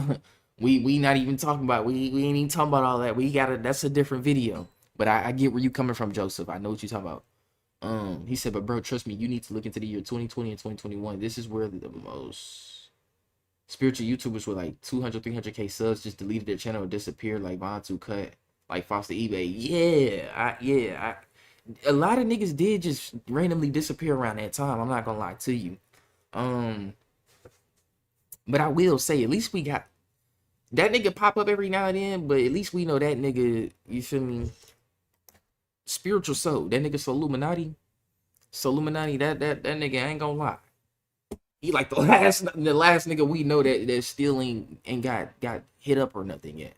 we not even talking about, we ain't even talking about all that. That's a different video. But I get where you coming from, Joseph. I know what you're talking about. He said, but bro, trust me, you need to look into the year 2020 and 2021. This is where the most spiritual YouTubers with like 200, 300K subs just deleted their channel or disappeared, like Vontu Cut, like Foster eBay. Yeah, a lot of niggas did just randomly disappear around that time. I'm not gonna lie to you. But I will say, at least we got that nigga pop up every now and then, but at least we know that nigga, you feel me? Spiritual soul. That nigga Soluminati. That nigga, I ain't gonna lie. He like the last nigga we know that still ain't got hit up or nothing yet.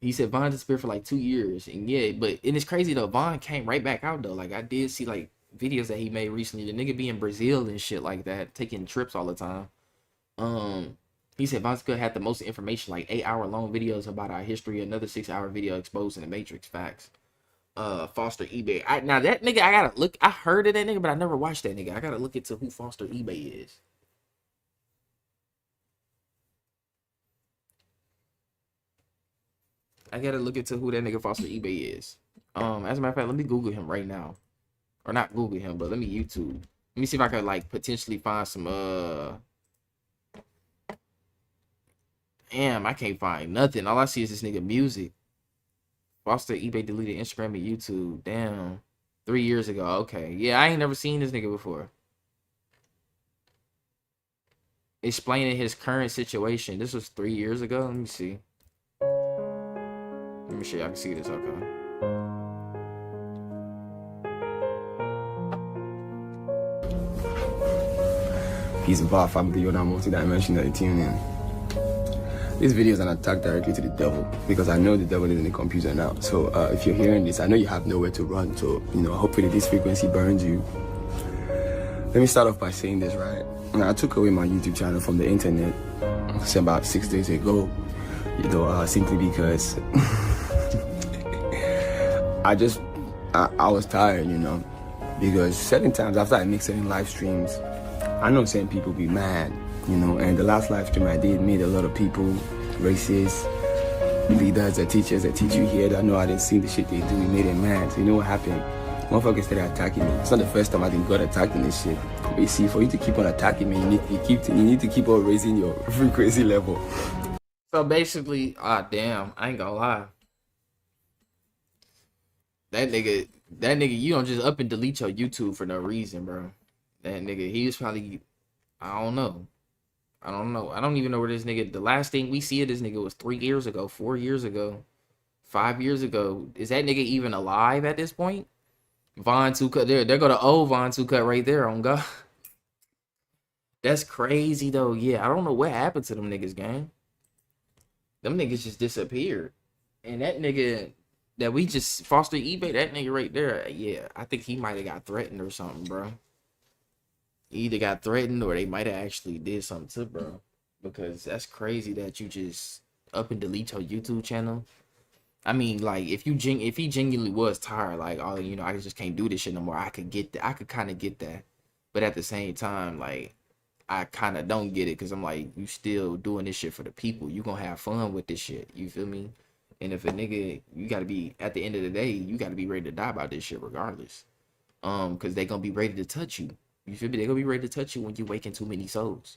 He said Von disappeared for like 2 years, and it's crazy though. Von came right back out though. Like I did see like videos that he made recently. The nigga be in Brazil and shit like that, taking trips all the time. He said Von Skull had the most information, like 8-hour long videos about our history. Another 6-hour video exposing the Matrix. Facts. Foster eBay. Now that nigga, I gotta look. I heard of that nigga, but I never watched that nigga. I gotta look into who Foster eBay is. I gotta look into who that nigga Foster eBay is. As a matter of fact, let me Google him right now, or not Google him, but let me YouTube. Let me see if I could like potentially find some. Damn, I can't find nothing. All I see is this nigga music. Foster eBay deleted Instagram and YouTube. Damn. 3 years ago. Okay. Yeah, I ain't never seen this nigga before. Explaining his current situation. This was 3 years ago. Let me see. Let me show y'all can see this. Okay. Peace and power, family. You're now multidimensionally tuned in. This video is an attack directly to the devil because I know the devil is in the computer now. So if you're hearing this, I know you have nowhere to run. So, hopefully this frequency burns you. Let me start off by saying this, right? I took away my YouTube channel from the internet about 6 days ago, simply because I was tired, because certain times after I make certain live streams, I know certain people be mad, and the last live stream I did made a lot of people racist, leaders, the teachers that teach you here that know I didn't see the shit they do, it made them mad. So you know what happened? Motherfuckers started attacking me. It's not the first time I think God attacking this shit. But you see, for you to keep on attacking me, you need to keep on raising your frequency level. So basically, damn, I ain't gonna lie. That nigga, you don't just up and delete your YouTube for no reason, bro. That nigga, he was probably, I don't know. I don't even know where this nigga, the last thing we see of this nigga was 3 years ago, 4 years ago, 5 years ago. Is that nigga even alive at this point? Von 2 Cut, there go the old Von 2 Cut right there on God. That's crazy though. Yeah, I don't know what happened to them niggas, gang. Them niggas just disappeared. And that nigga that we just foster eBay, that nigga right there, yeah, I think he might have got threatened or something, bro. He either got threatened or they might have actually did something to bro. Because that's crazy that you just up and delete your YouTube channel. I mean, like, if he genuinely was tired, like, oh, I just can't do this shit no more, I could get that. I could kind of get that. But at the same time, like, I kind of don't get it because I'm like, you still doing this shit for the people. You gonna have fun with this shit. You feel me? And if a nigga, you gotta be, at the end of the day, you gotta be ready to die about this shit regardless. Because they gonna be ready to touch you. You feel me? They gonna be ready to touch you when you waking too many souls.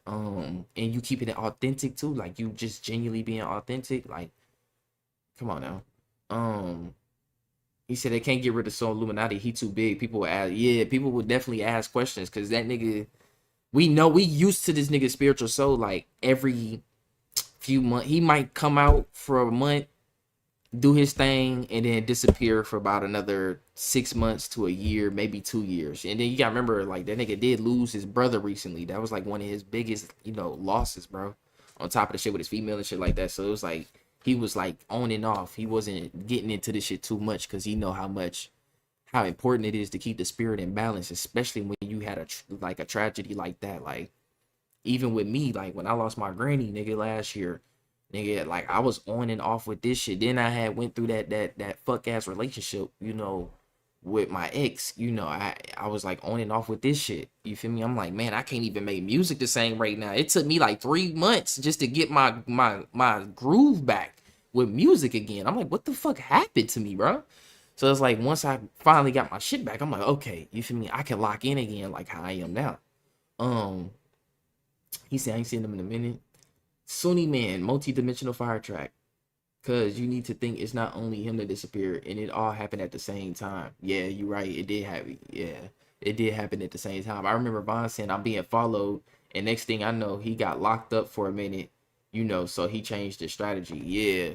And you keeping it authentic too. Like, you just genuinely being authentic. Like, come on now. He said they can't get rid of Soul Illuminati. He too big. People would ask. Yeah, people would definitely ask questions because that nigga. We know we used to this nigga's spiritual soul. Like every few months, he might come out for a month, do his thing, and then disappear for about another 6 months to a year, maybe 2 years. And then you gotta remember, like, that nigga did lose his brother recently. That was like one of his biggest, losses, bro. On top of the shit with his female and shit like that. So it was like. He was like on and off. He wasn't getting into this shit too much because he know how important it is to keep the spirit in balance, especially when you had a tragedy like that. Like even with me, like when I lost my granny, nigga, last year, nigga, like I was on and off with this shit. Then I had went through that fuck ass relationship, with my ex. I was like on and off with this shit. You feel me? I'm like, man, I can't even make music the same right now. It took me like 3 months just to get my groove back with music again. I'm like, what the fuck happened to me, bro? So it's like once I finally got my shit back, I'm like, okay, you feel me? I can lock in again like how I am now. He said I ain't seen him in a minute. Sunni Man, multi-dimensional fire track. Cause you need to think it's not only him that disappeared, and it all happened at the same time. Yeah, you're right. It did happen. Yeah, it did happen at the same time. I remember Von saying I'm being followed, and next thing I know, he got locked up for a minute. So he changed his strategy. Yeah.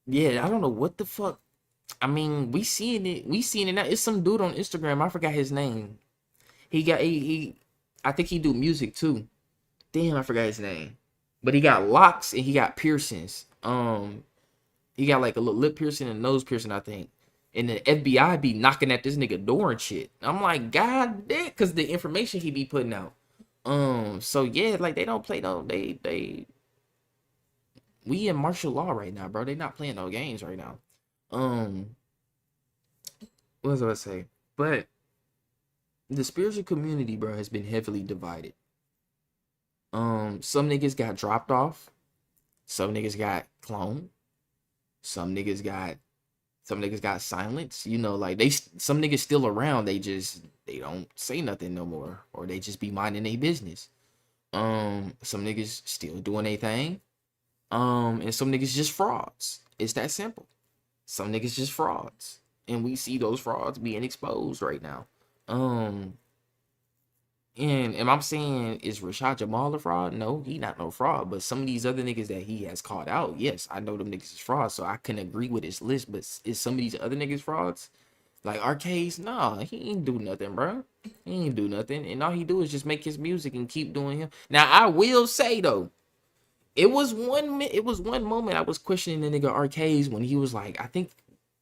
Yeah, I don't know what the fuck. I mean, we seeing it now. It's some dude on Instagram. I forgot his name. He I think he do music too. Damn, I forgot his name. But he got locks and he got piercings. He got like a little lip piercing and nose piercing, I think. And the FBI be knocking at this nigga door and shit. I'm like, God damn, because the information he be putting out. So yeah, like they don't play we in martial law right now, bro. They not playing no games right now. What was I gonna say? But the spiritual community, bro, has been heavily divided. Some niggas got dropped off. Some niggas got cloned. Some niggas got silenced. Like some niggas still around. They don't say nothing no more, or they just be minding their business. Some niggas still doing their thing. And some niggas just frauds. It's that simple. Some niggas just frauds, and we see those frauds being exposed right now. And am I saying is Rashad Jamal a fraud? No, he not no fraud. But some of these other niggas that he has called out, yes, I know them niggas is fraud, so I can agree with his list. But is some of these other niggas frauds? Like Arcades, nah, he ain't do nothing, bro. He ain't do nothing, and all he do is just make his music and keep doing him. Now I will say though, it was one moment I was questioning the nigga Arcades when he was like, I think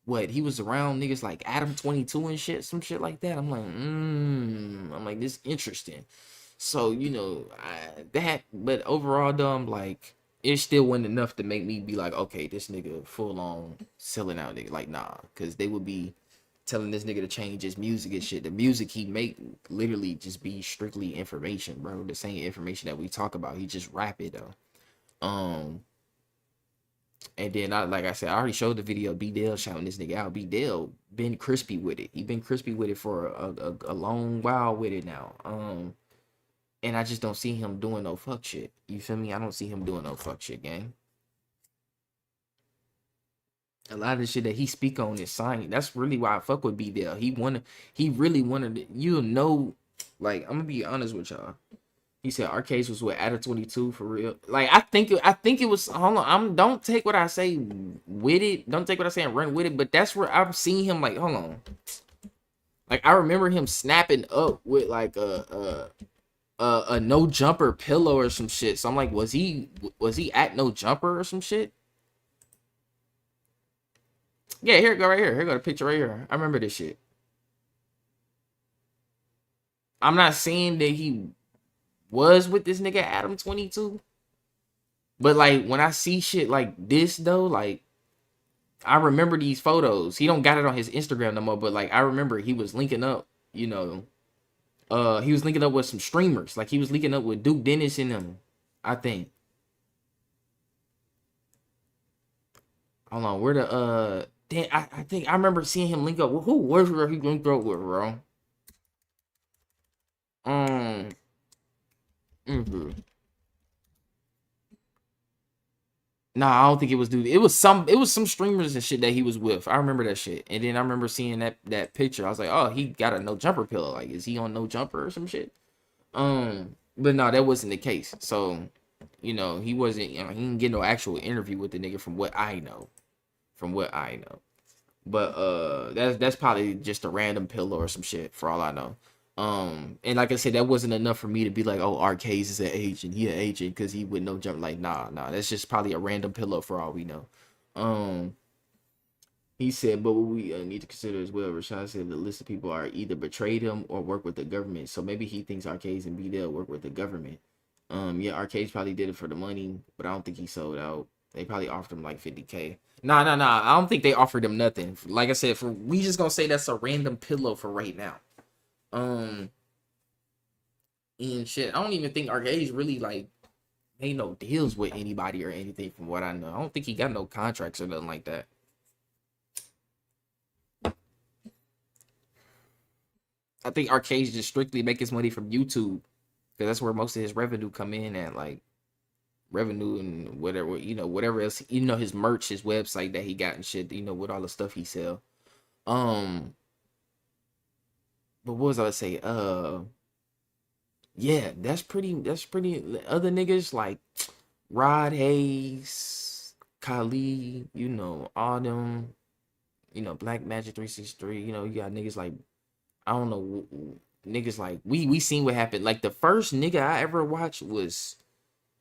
what he was around niggas like Adam 22 and shit, some shit like that. I'm like, I'm like, this interesting. So you know, but overall, though, I'm like, it still wasn't enough to make me be like, okay, this nigga full on selling out, nigga. Like, nah, because they would be telling this nigga to change his music and shit. The music he make literally just be strictly information, bro. The same information that we talk about. He just rap it though. And then like I said, I already showed the video of B Dale shouting this nigga out. B Dale been crispy with it. He been crispy with it for a long while with it now. And I just don't see him doing no fuck shit. You feel me? I don't see him doing no fuck shit, gang. A lot of the shit that he speak on is sign. That's really why I fuck with B Dale. He really wanted it. You know, like, I'm gonna be honest with y'all. He said Arcades was with Adam 22 for real. Like, I think it was, hold on, don't take what I say with it. Don't take what I say and run with it. But that's where I've seen him, like, hold on. Like, I remember him snapping up with like a no jumper pillow or some shit. So I'm like, was he at no jumper or some shit? Yeah, here it go right here. Here go the picture right here. I remember this shit. I'm not saying that he was with this nigga Adam 22, but like when I see shit like this though, like I remember these photos. He don't got it on his Instagram no more, but like I remember he was linking up, you know, he was linking up with some streamers. Like he was linking up with Duke Dennis and them, I think. Hold on, where the damn, I think I remember seeing him link up with who? Where's where he linked up with, bro? Nah, I don't think it was dude. It was some streamers and shit that he was with. I remember that shit. And then I remember seeing that picture. I was like, oh, he got a no jumper pillow. Like, is he on no jumper or some shit? But no, that wasn't the case. So, you know, he wasn't, you know, he didn't get no actual interview with the nigga from what I know. But that's probably just a random pillow or some shit for all I know. And like I said, that wasn't enough for me to be like, oh, Arcades is an agent. He an agent because he would no jump. Like, nah. That's just probably a random pillow for all we know. He said, but what we need to consider as well, Rashad said the list of people are either betrayed him or work with the government. So maybe he thinks Arcades and B-Dale work with the government. Yeah, Arcades probably did it for the money, but I don't think he sold out. They probably offered him like 50K. Nah. I don't think they offered him nothing. Like I said, we just gonna say that's a random pillow for right now. And shit, I don't even think Arcades really like made no deals with anybody or anything from what I know. I don't think he got no contracts or nothing like that. I think Arcades just strictly make his money from YouTube because that's where most of his revenue come in at, like revenue and whatever, you know, whatever else, you know, his merch, his website that he got and shit, you know, with all the stuff he sell. But what was I say? Yeah, that's pretty. Other niggas like Rod Hayes, Kali, you know, all them, you know, Black Magic 363. You know, you got niggas like, I don't know, niggas like we seen what happened. Like the first nigga I ever watched was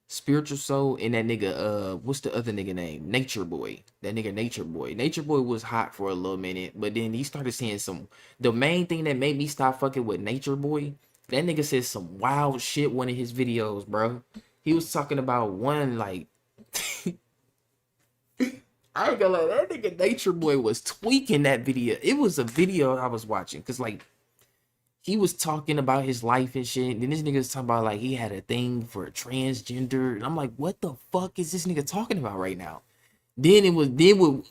Spiritual Soul and that nigga, what's the other nigga name? Nature Boy. That nigga Nature Boy. Nature Boy was hot for a little minute, but then he started saying the main thing that made me stop fucking with Nature Boy, that nigga said some wild shit one of his videos, bro. He was talking about one, like, I ain't gonna lie, that nigga Nature Boy was tweaking that video. It was a video I was watching, cause like, he was talking about his life and shit. And then this nigga was talking about like he had a thing for transgender. And I'm like, what the fuck is this nigga talking about right now? What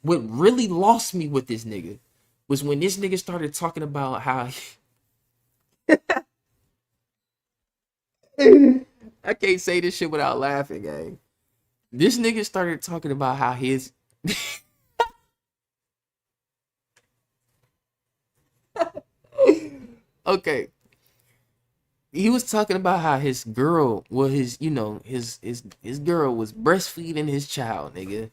really lost me with this nigga was when this nigga started talking about how I can't say this shit without laughing, gang. This nigga started talking about how his okay. He was talking about how his girl, well, his girl was breastfeeding his child, nigga.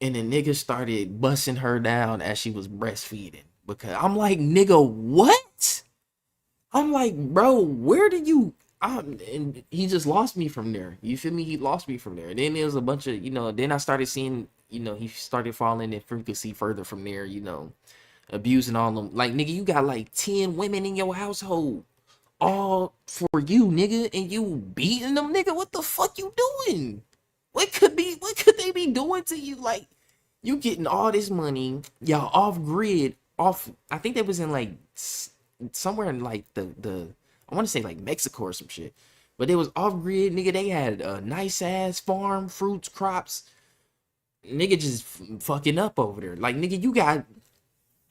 And the nigga started busting her down as she was breastfeeding. Because I'm like, nigga, what? I'm like, bro, where did you? And he just lost me from there. You feel me? He lost me from there. And then there was a bunch of, then I started seeing, he started falling in frequency further from there, abusing all them. Like, nigga, you got like 10 women in your household, all for you, nigga, and you beating them, nigga. What the fuck you doing? What could they be doing to you? Like, you getting all this money, y'all off grid, off. I think they was in like somewhere in like the I want to say like Mexico or some shit, but it was off grid, nigga. They had a nice ass farm, fruits, crops. Nigga just fucking up over there. Like, nigga, you got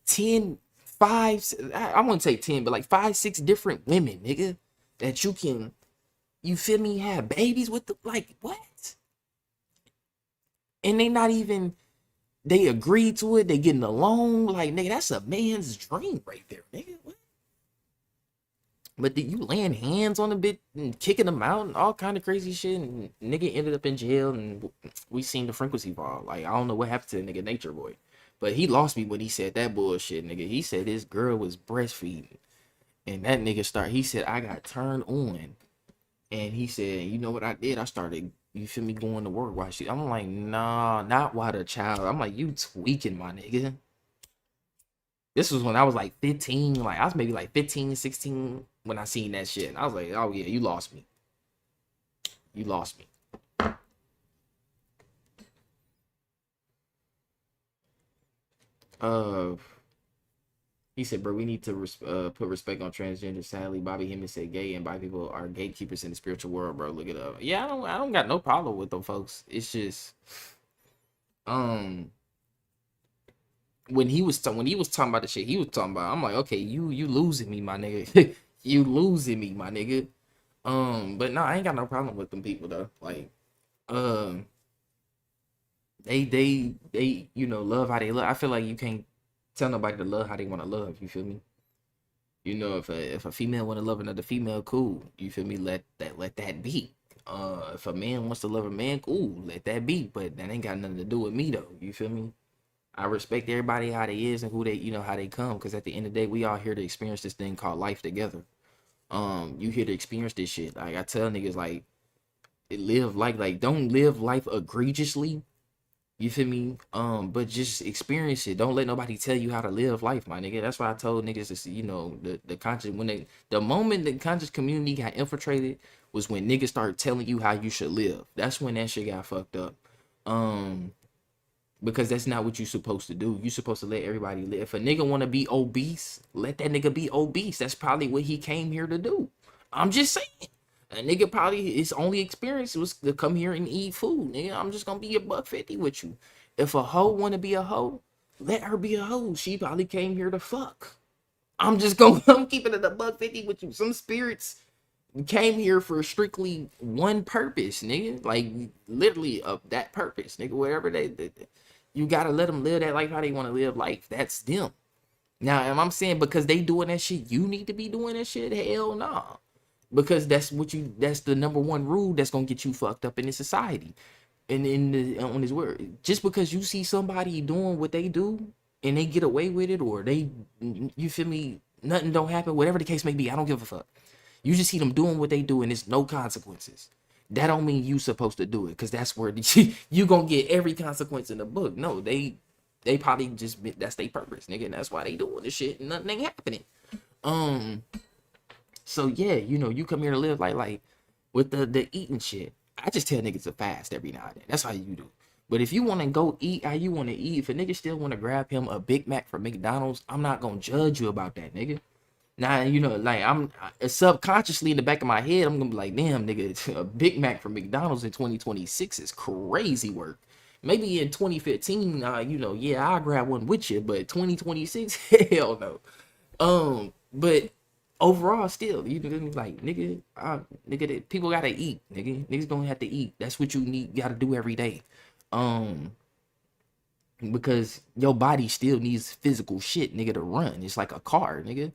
10, 5, I wouldn't say 10, but like 5, 6 different women, nigga, that you feel me, have babies with the, like, what? And they not even, they agreed to it, they getting along, like, nigga, that's a man's dream right there, nigga. What? But you laying hands on the bit and kicking them out and all kind of crazy shit, and nigga ended up in jail, and we seen the frequency fall. Like, I don't know what happened to the nigga Nature Boy, but he lost me when he said that bullshit, nigga. He said his girl was breastfeeding, and that nigga he said, I got turned on, and he said, you know what I did? I started, you feel me, going to work while I'm like, nah, not while the child. I'm like, you tweaking, my nigga. This was when I was like 15, like I was maybe like 15, 16 when I seen that shit. And I was like, oh yeah, you lost me. You lost me. He said, bro, we need to put respect on transgender. Sadly, Bobby Hemmings said gay and bi people are gatekeepers in the spiritual world, bro. Look it up. Yeah, I don't got no problem with them folks. It's just when he was talking about the shit he was talking about, I'm like, okay, you losing me, my nigga. You losing me, my nigga. But no, I ain't got no problem with them people though. Like, they love how they love. I feel like you can't tell nobody to love how they want to love. You feel me? If a female want to love another female, cool. You feel me? Let that be. If a man wants to love a man, cool. Let that be. But that ain't got nothing to do with me though. You feel me? I respect everybody how they is and who they, how they come. Because at the end of the day, we all here to experience this thing called life together. You here to experience this shit. Like, I tell niggas, like, don't live life egregiously. You feel me? But just experience it. Don't let nobody tell you how to live life, my nigga. That's why I told niggas this, the conscious, the moment the conscious community got infiltrated was when niggas started telling you how you should live. That's when that shit got fucked up. Because that's not what you're supposed to do. You're supposed to let everybody live. If a nigga want to be obese, let that nigga be obese. That's probably what he came here to do. I'm just saying. A nigga probably, his only experience was to come here and eat food. Nigga, I'm just going to be $150 with you. If a hoe want to be a hoe, let her be a hoe. She probably came here to fuck. I'm keeping it $150 with you. Some spirits came here for strictly one purpose, nigga. Like, literally that purpose, nigga. Whatever you gotta let them live that life how they want to live life. That's them. Now, am I'm saying because they doing that shit, you need to be doing that shit? Hell no. Nah. Because that's the number one rule that's gonna get you fucked up in this society. And on this word. Just because you see somebody doing what they do and they get away with it, or you feel me, nothing don't happen, whatever the case may be, I don't give a fuck. You just see them doing what they do and there's no consequences. That don't mean you supposed to do it, because that's where you gonna get every consequence in the book. No, they probably just, that's their purpose, nigga, and that's why they doing this shit and nothing ain't happening. So yeah, you come here to live like with the eating shit. I just tell niggas to fast every now and then. That's how you do. But if you want to go eat how you want to eat, if a nigga still want to grab him a Big Mac from McDonald's, I'm not gonna judge you about that, nigga. Now, like, I'm subconsciously in the back of my head, I'm gonna be like, damn, nigga, a Big Mac from McDonald's in 2026 is crazy work. Maybe in 2015, yeah, I'll grab one with you, but 2026, hell no. But overall, still, you like, nigga, people gotta eat, nigga. Niggas gonna have to eat. That's what you gotta do every day. Because your body still needs physical shit, nigga, to run. It's like a car, nigga.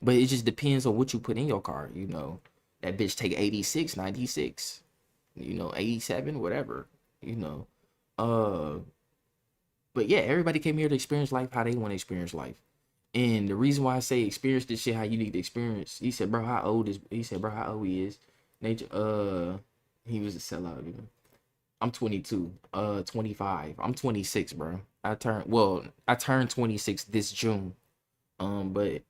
But it just depends on what you put in your car, That bitch take 86, 96, 87, whatever, But yeah, everybody came here to experience life how they want to experience life. And the reason why I say experience this shit how you need to experience, he said, bro, how old he is. Nature, he was a sellout, you know. I'm 22, 25. I'm 26, bro. I turned 26 this June. But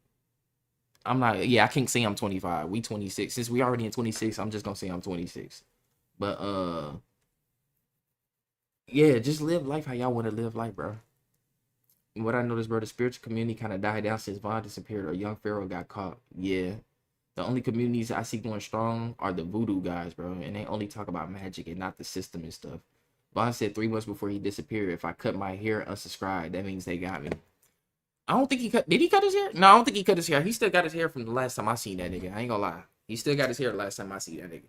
I'm not, yeah, I can't say I'm 25. We 26. Since we already in 26, I'm just gonna say I'm 26. But yeah, just live life how y'all want to live life, bro. And what I noticed, bro, the spiritual community kind of died down since Von disappeared or Young Pharaoh got caught. Yeah. The only communities I see going strong are the voodoo guys, bro. And they only talk about magic and not the system and stuff. Von said 3 months before he disappeared, if I cut my hair and unsubscribe, that means they got me. I don't think he cut. Did he cut his hair? No, I don't think he cut his hair. He still got his hair from the last time I seen that nigga. I ain't gonna lie. He still got his hair the last time I seen that nigga.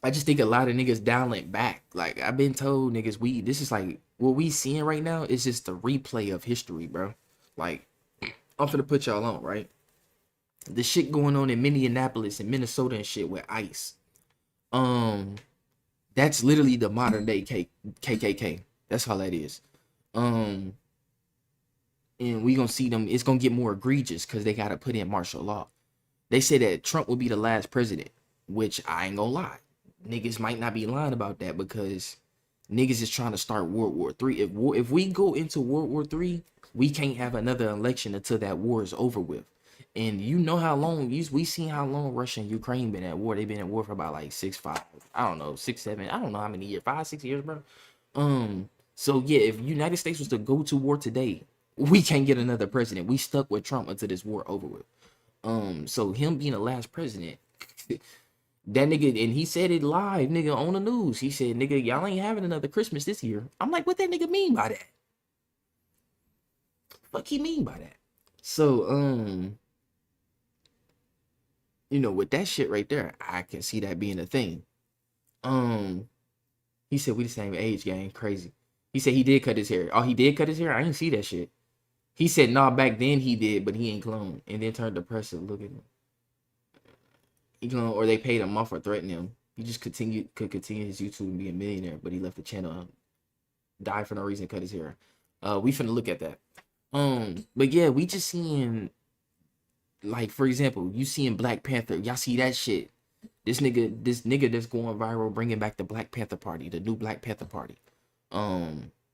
I just think a lot of niggas dialing back. Like, I've been told niggas, this is like, what we seeing right now is just the replay of history, bro. Like, I'm finna put y'all on, right? The shit going on in Minneapolis and Minnesota and shit with ICE. That's literally the modern day KKK. That's all that is. And we gonna see them, it's gonna get more egregious because they gotta put in martial law. They say that Trump will be the last president, which I ain't gonna lie. Niggas might not be lying about that because niggas is trying to start World War III. If we go into World War III, we can't have another election until that war is over with. And you know how long, we seen how long Russia and Ukraine been at war. They've been at war for about like 6, 7, I don't know how many years, 5, 6 years, bro. So yeah, if United States was to go to war today, we can't get another president. We stuck with Trump until this war over with. So him being the last president, that nigga, and he said it live, nigga, on the news. He said, nigga, y'all ain't having another Christmas this year. I'm like, what that nigga mean by that? Fuck he mean by that? So, you know, with that shit right there, I can see that being a thing. He said we the same age, gang. Crazy. He said he did cut his hair. Oh, he did cut his hair? I didn't see that shit. He said, nah, back then he did, but he ain't cloned. And then turned depressive. Look at him. He cloned, or they paid him off or threatened him. He just could continue his YouTube and be a millionaire, but he left the channel, died for no reason, cut his hair. We finna look at that. But yeah, we just seeing, like, for example, you seeing Black Panther. Y'all see that shit. This nigga that's going viral, bringing back the Black Panther Party, the new Black Panther Party.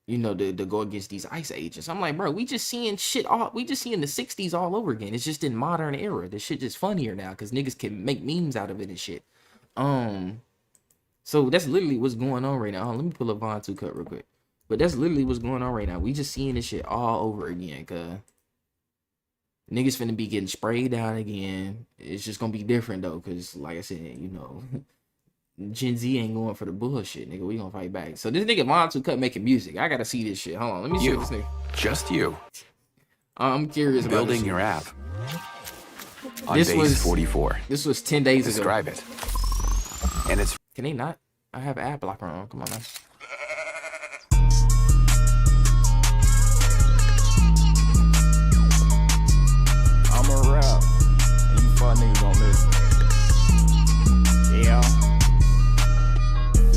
You know, to go against these ICE agents. I'm like, bro, we just seeing shit we just seeing the 60s all over again. It's just in modern era. This shit just funnier now because niggas can make memes out of it and shit. So that's literally what's going on right now. Let me pull up Von 2 cut real quick. But that's literally what's going on right now. We just seeing this shit all over again, cuz niggas finna be getting sprayed down again. It's just gonna be different though, cause like I said, you know, Gen Z ain't going for the bullshit, nigga. We gonna fight back. So this nigga Von 2 cut making music. I gotta see this shit. Hold on, let me see this nigga. Just you. I'm curious about building your app. On this base was 44. This was 10 days ago. Describe it. And it's Can they not? I have ad blocker on. Come on, man. I'm a rap, and you fuck niggas gon' listen. Yeah.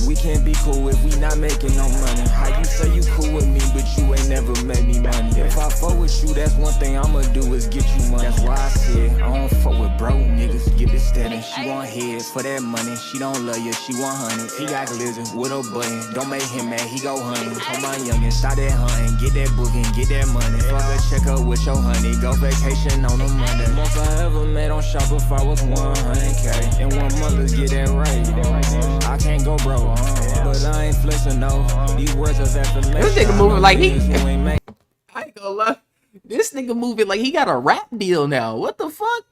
We can't be cool if we not making no money. How you say you cool with me, but you ain't never made me money? If I fuck with you, that's one thing I'ma do is get you money. That's why I said I don't fuck with broke niggas. Get it steady. She want head for that money. She don't love you, she want honey. He got glizzard with a button. Don't make him mad, he go hunting. Told my youngin', start that hunting. Get that booking, get that money. Fuck a check up with your honey. Go vacation on a Monday. Most I ever made on Shopify was 100K. And 1 month, let's get that right. I can't go broke, but I ain't flexing no. These words is affirmation. This nigga moving like he. I ain't gonna lie. This nigga moving like he got a rap deal now. What the fuck?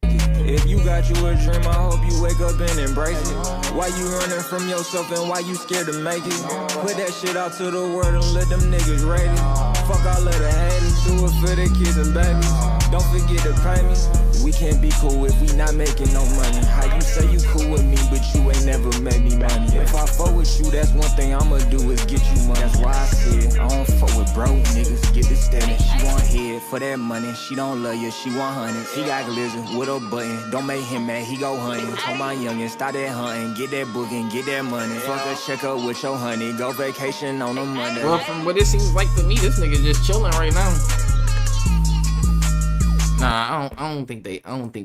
If you got you a dream, I hope you wake up and embrace it. Why you running from yourself and why you scared to make it? Put that shit out to the world and let them niggas rate it. Fuck all of the haters, do it for the kids and babies. Don't forget to pray me. We can't be cool if we not making no money. How you say you cool with me, but you ain't never made me money? If I fuck with you, that's one thing I'ma do is get you money. That's why I said I don't fuck with broke niggas. Get the standard. She want head for that money. She don't love you, she want honey. He got glizzy with a button. Don't make him mad, he go hunting. Told my youngin', start that hunting. Get that booking, get that money. Fuck a check up with your honey. Go vacation on a Monday. Well, from what it seems like to me, this nigga just chilling right now. Nah, I don't think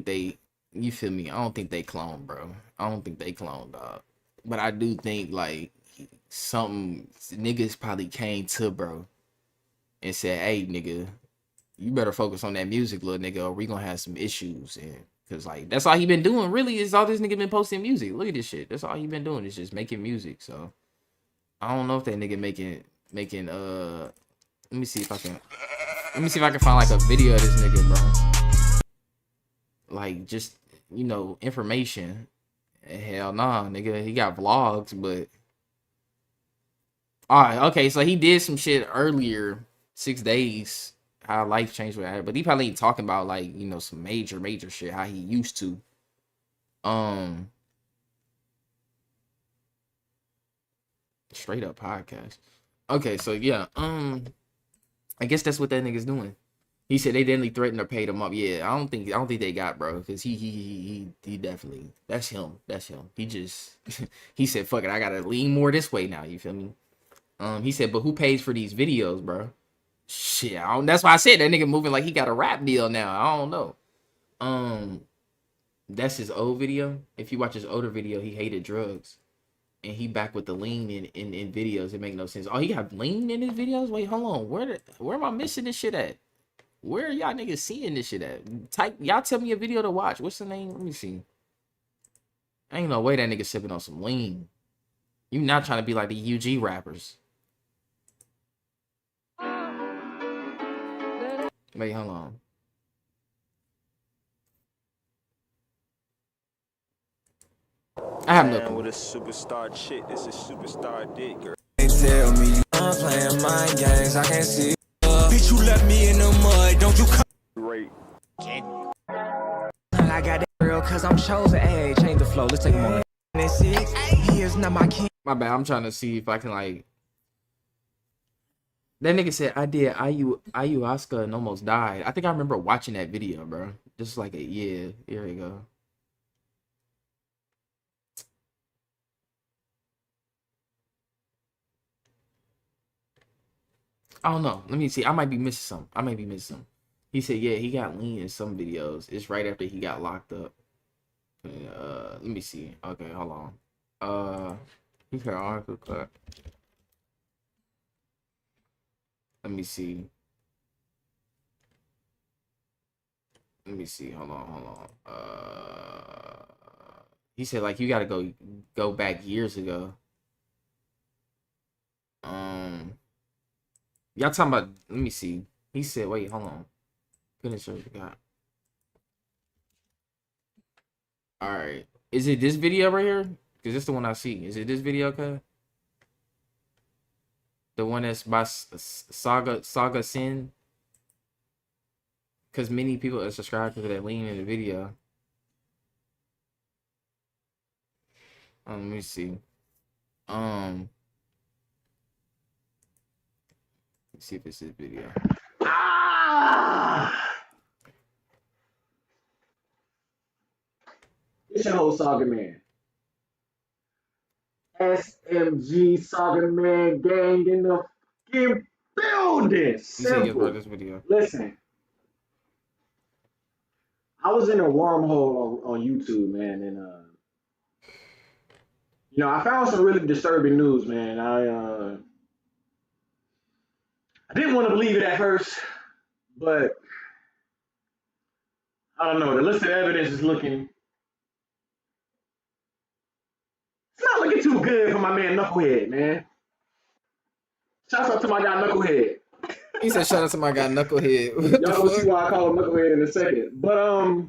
they, you feel me? I don't think they clone, bro. I don't think they clone, dog. But I do think, like, some niggas probably came to bro and said, hey, nigga, you better focus on that music, little nigga, or we gonna have some issues. And cause like that's all he been doing, really, is all this nigga been posting music. Look at this shit. That's all he been doing, is just making music. So I don't know if that nigga making let me see if I can find like a video of this nigga, bro. Like just, you know, information. Hell nah, nigga. He got vlogs, but alright, okay, so he did some shit earlier, 6 days, how life changed with that, but he probably ain't talking about like, you know, some major shit, how he used to. Straight up podcast. Okay, so yeah, I guess that's what that nigga's doing. He said they definitely threatened to pay them up. Yeah, I don't think they got, bro, because he definitely, that's him. He just he said, fuck it, I gotta lean more this way now, you feel me? He said, but who pays for these videos, bro? Shit, that's why I said that nigga moving like he got a rap deal now. I don't know. That's his old video. If you watch his older video, he hated drugs. And he back with the lean in videos. It make no sense. Oh, he got lean in his videos? Wait, hold on. Where am I missing this shit at? Where are y'all niggas seeing this shit at? Y'all tell me a video to watch. What's the name? Let me see. Ain't no way that nigga sipping on some lean. You not trying to be like the UG rappers. Wait, hold on. I have no clue. With a superstar chick, this is superstar dick, girl. They tell me you I'm playing mind games, I can't see. Bitch, you left me in the mud, don't you come. Great. I got that girl cause I'm chosen. Hey, change the flow, let's take a moment. He is not my king. My bad, I'm trying to see if I can like. That nigga said I did ayahuasca and almost died. I think I remember watching that video, bro. Just like a yeah, here we go. I don't know. Let me see. I might be missing some. He said, yeah, he got lean in some videos. It's right after he got locked up. Let me see. Okay, hold on. He said article cut. Let me see. Hold on. He said like you gotta go back years ago. Y'all talking about, let me see. He said, wait, hold on. Finish what you got. Alright. Is it this video right here? Because this is the one I see. Is it this video, okay? The one that's by Saga Sin? Because many people are subscribed to that lean in the video. Let me see. Let's see if it's this video. It's your whole Saga Man. SMG Saga Man gang in the fucking building. You said you brought Simple. this video. Listen, I was in a wormhole on YouTube, man, and you know, I found some really disturbing news, man. I didn't want to believe it at first, but I don't know. The list of evidence is looking. It's not looking too good for my man Knucklehead, man. Shouts out to my guy Knucklehead. He said, "Shout out to my guy Knucklehead." What Y'all the will see fuck? why I call him Knucklehead in a second. But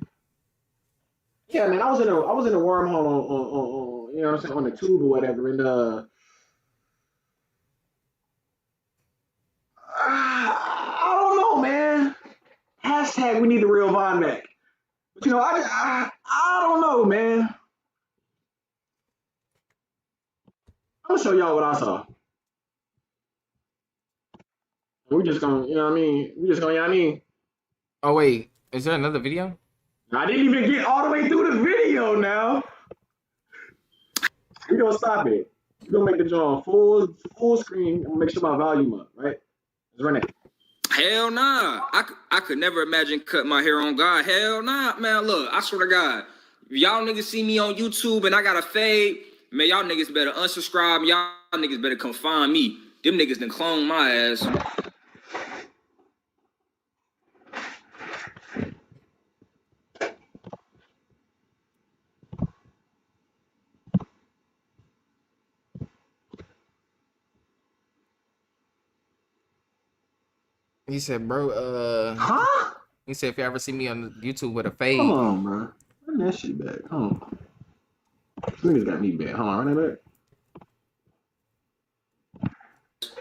yeah, man, I was in a wormhole on you know what I'm saying, on the tube or whatever, and I don't know, man. Hashtag we need the real Von back. But you know, I don't know, man. I'm gonna show y'all what I saw. We just gonna, you know what I mean? We just gonna, you know what I mean? Oh wait, is there another video? I didn't even get all the way through the video now. We gonna stop it. We gonna make the joint full screen. I'm gonna make sure my volume up, right? Let's run it. Hell nah. I could never imagine cut my hair on God. Hell nah, man. Look, I swear to God, if y'all niggas see me on YouTube and I got a fade, man, y'all niggas better unsubscribe. Y'all niggas better come find me. Them niggas done clone my ass. He said, bro, Huh? he said if you ever see me on YouTube with a fade. Come on, bro. Run that shit back. Hold on. Niggas got me back. Hold on, run that back.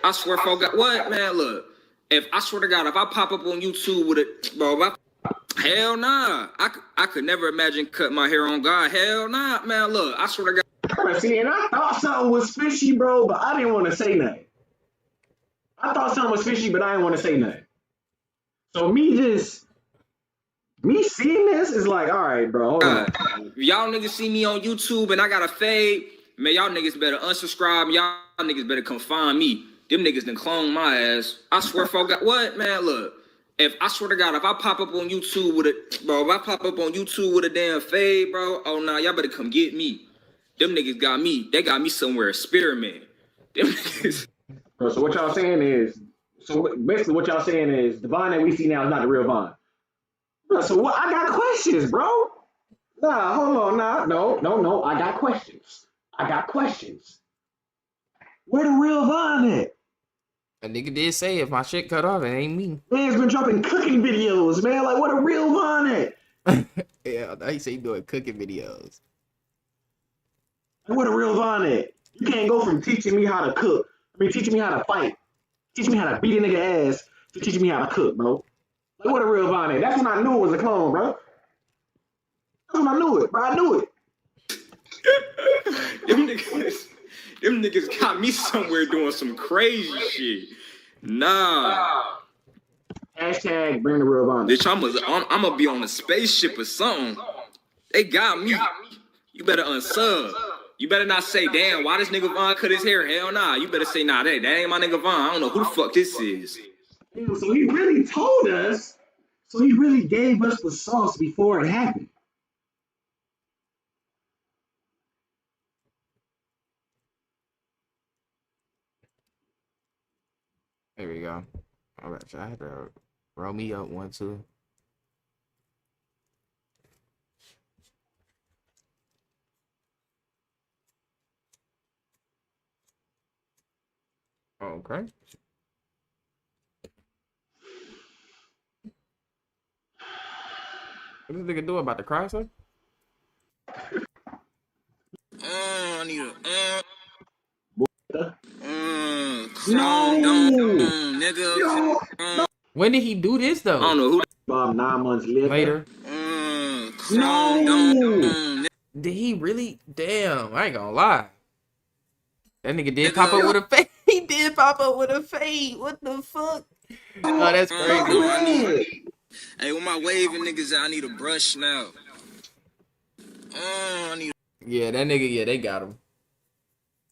I swear for God, what, man, look. If I swear to God, if I pop up on YouTube with it, bro, hell nah. I could never imagine cut my hair on God. Hell nah, man, look. I swear to God. See, and I thought something was fishy, bro, but I didn't want to say nothing. I thought something was fishy, but I didn't want to say nothing. So me seeing this is like, all right, bro. Hold on. If y'all niggas see me on YouTube and I got a fade, man, y'all niggas better unsubscribe. Y'all niggas better come find me. Them niggas done clone my ass. I swear for God, what, man, look. If I swear to God, if I pop up on YouTube with it, bro, if I pop up on YouTube with a damn fade, bro, oh nah, y'all better come get me. Them niggas got me. They got me somewhere experiment. Them niggas. Bro, so what y'all saying is, so basically what y'all saying is the Von that we see now is not the real Von. Bro, so what? I got questions, bro. Nah, hold on, nah, no. I got questions. Where the real Von at? A nigga did say if my shit cut off, it ain't me. Man's been dropping cooking videos, man. Like, where the real Von at? Yeah, he say he doing cooking videos. Like, where the real Von at? You can't go from teaching me how to cook. Teaching me how to fight. Teaching me how to beat a nigga ass to teaching me how to cook, bro. Like, what a real Von at? That's when I knew it was a clone, bro. That's when I knew it, bro. I knew it. Them niggas got me somewhere doing some crazy shit. Nah. Hashtag bring the real Von. Bitch, I'm gonna be on a spaceship or something. They got me. You better unsub. You better not say, damn, why this nigga Von cut his hair? Hell nah. You better say, nah, that ain't my nigga Von. I don't know who the fuck this is. So he really told us. So he really gave us the sauce before it happened. There we go. All right, I had to roll me up 1, 2. Okay. What this nigga do about the cry, son? I need a No. When did he do this though? I don't know who. Bob 9 months Later. No. Did he really? Damn, I ain't gonna lie. That nigga did pop up with a fade. He did pop up with a fade. What the fuck? Oh, that's crazy. Hey, with my waving niggas, I need a brush now. Yeah, that nigga, yeah, they got him.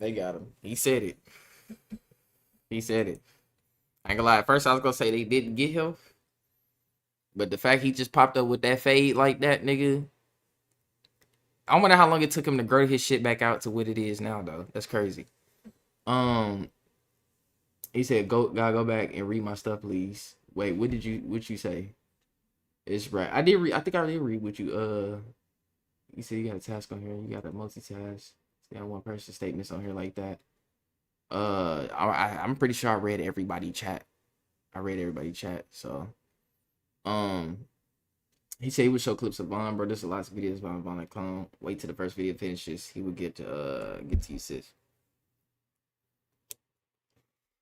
They got him. He said it. He said it. I ain't gonna lie. At first, I was gonna say they didn't get him. But the fact he just popped up with that fade like that, nigga. I wonder how long it took him to grow his shit back out to what it is now, though. That's crazy. He said, gotta go back and read my stuff, please. Wait, what you say? It's right. I think I did read what you, you said you got a task on here. You got a multitask. You got one person statements on here like that. I'm pretty sure I read everybody chat. So, he said he would show clips of Von, bro. There's lots of videos about Von and clone. Wait till the first video finishes. He would get to you, sis.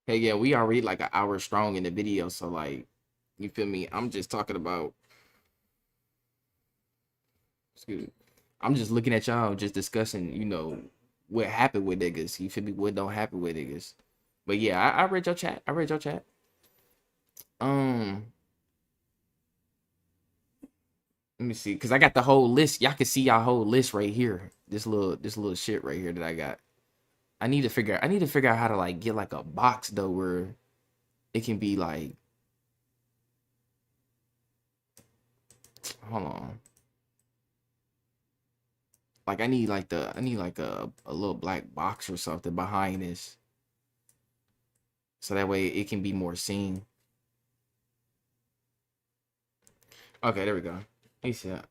Hey, yeah, we already like an hour strong in the video, so like, you feel me? I'm just talking about Excuse me. I'm just looking at y'all, just discussing, you know, what happened with niggas. You feel me? What don't happen with niggas. But yeah, I read your chat. I read your chat. Let me see, cause I got the whole list. Y'all can see y'all whole list right here. This little shit right here that I got. I need to figure out how to like get like a box though where it can be like, hold on. Like I need like a little black box or something behind this. So that way it can be more seen. Okay, there we go. He said,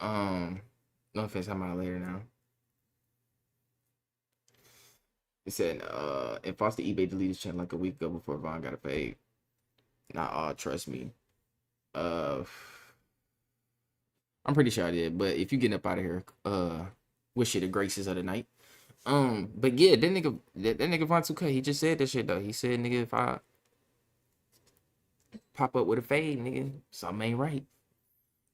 no offense, I'm out later now. He said, if Foster eBay deleted his channel like a week ago before Vaughn got it paid. Not all, trust me. I'm pretty sure I did, but if you getting up out of here, wish you the graces of the night. But yeah, that nigga Von 2K, he just said that shit though. He said, nigga, if I pop up with a fade, nigga, something ain't right.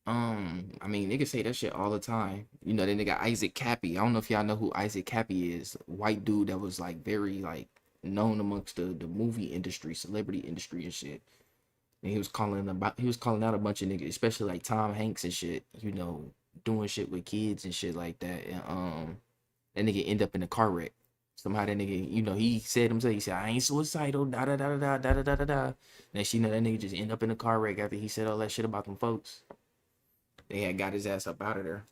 I mean, niggas say that shit all the time. You know, that nigga Isaac Cappy. I don't know if y'all know who Isaac Cappy is. White dude that was like very like known amongst the movie industry, celebrity industry and shit. And he was calling out a bunch of niggas, especially like Tom Hanks and shit, you know, doing shit with kids and shit like that. And that nigga end up in a car wreck. Somehow that nigga, you know, he said himself, he said, I ain't suicidal, da da da da da da da da da. Next you know, that nigga just end up in a car wreck after he said all that shit about them folks. They had got his ass up out of there.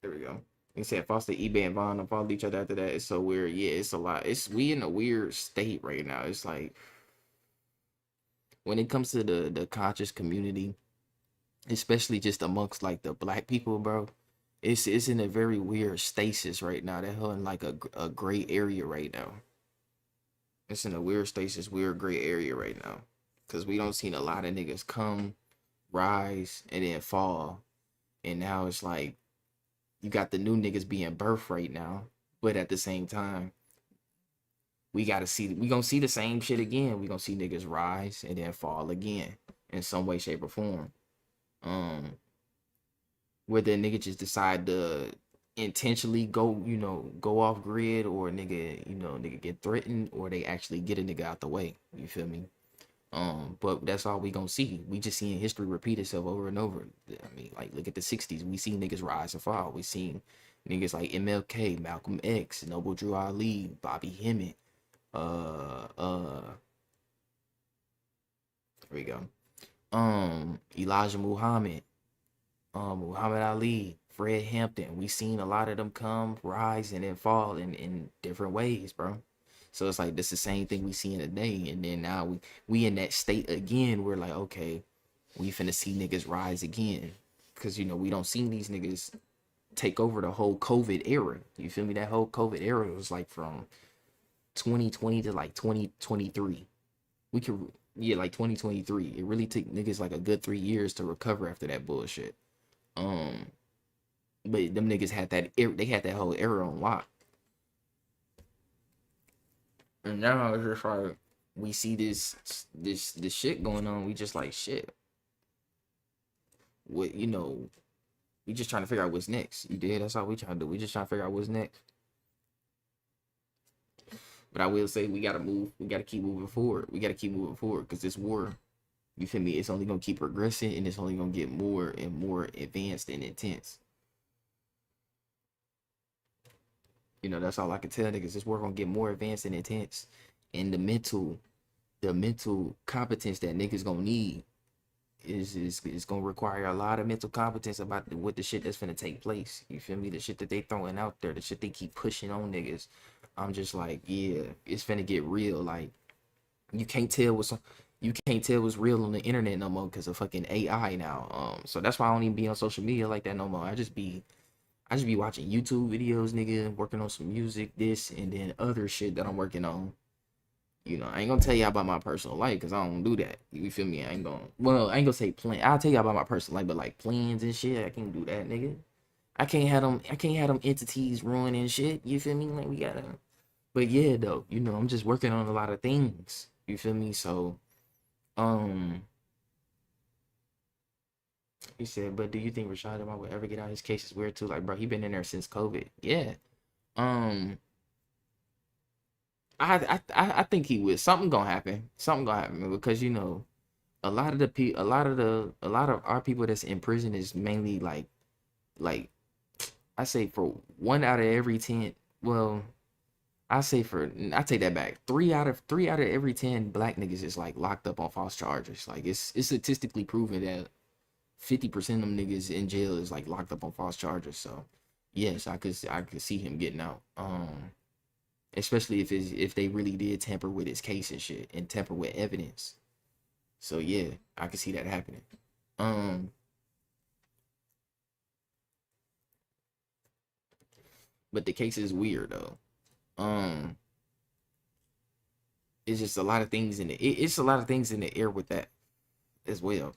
There we go. He said Foster, eBay, and Vaughn followed each other after that. It's so weird. Yeah, it's a lot. We in a weird state right now. It's like when it comes to the conscious community, especially just amongst like the black people, bro, it's in a very weird stasis right now. They're in like a gray area right now. It's in a weird stasis, weird gray area right now. Cause we don't seen a lot of niggas come, rise, and then fall. And now it's like you got the new niggas being birthed right now. But at the same time, we gonna see the same shit again. We gonna see niggas rise and then fall again in some way, shape, or form. Whether a nigga just decide to intentionally go off grid, or nigga get threatened, or they actually get a nigga out the way. You feel me? But that's all we gonna see. We just seeing history repeat itself over and over. I mean, like, look at the 60s. We seen niggas rise and fall. We seen niggas like MLK, Malcolm X, Noble Drew Ali, Bobby Hemmett, there we go. Elijah Muhammad, Muhammad Ali, Fred Hampton. We seen a lot of them come, rise, and then fall in different ways, bro. So it's like this the same thing we see in today. And then now we in that state again. We're like, okay, we finna see niggas rise again. Cause we don't see these niggas take over the whole COVID era. You feel me? That whole COVID era was like from 2020 to like 2023. Like 2023. It really took niggas like a good 3 years to recover after that bullshit. But them niggas had that whole era on lock. And now it's just like we see this shit going on. We just like, shit. What we just trying to figure out what's next. You did? That's all we trying to do. We just trying to figure out what's next. But I will say we gotta move. We gotta keep moving forward. We gotta keep moving forward because this war, you feel me? It's only gonna keep progressing, and it's only gonna get more and more advanced and intense. That's all I can tell niggas. This war gonna get more advanced and intense, and the mental competence that niggas gonna need is gonna require a lot of mental competence about what the shit that's finna take place. You feel me? The shit that they throwing out there, the shit they keep pushing on niggas. I'm just like, yeah, it's finna get real. Like, you can't tell what's real on the internet no more because of fucking AI now. So that's why I don't even be on social media like that no more. I just be watching YouTube videos, nigga, working on some music, this and then other shit that I'm working on. I ain't gonna tell y'all about my personal life because I don't do that. You feel me? I ain't gonna say plan. I'll tell y'all about my personal life, but like plans and shit, I can't do that, nigga. I can't have them entities ruining shit. You feel me? Like, we gotta. But yeah, though, I'm just working on a lot of things. You feel me? So, he said, but do you think Rashad Ahmad will ever get out? His case is weird too. Like, bro, he been in there since COVID. Yeah. I think he will. Something gonna happen. Something gonna happen because you know, a lot of our people that's in prison is mainly like I say for 1 out of every 10. Well, I take that back. 3 out of every 10 black niggas is like locked up on false charges. Like it's statistically proven that 50% of them niggas in jail is like locked up on false charges. So yes, I could see him getting out. Especially if they really did tamper with his case and shit and tamper with evidence. So yeah, I could see that happening. But the case is weird though. It's just a lot of things in it's a lot of things in the air with that as well.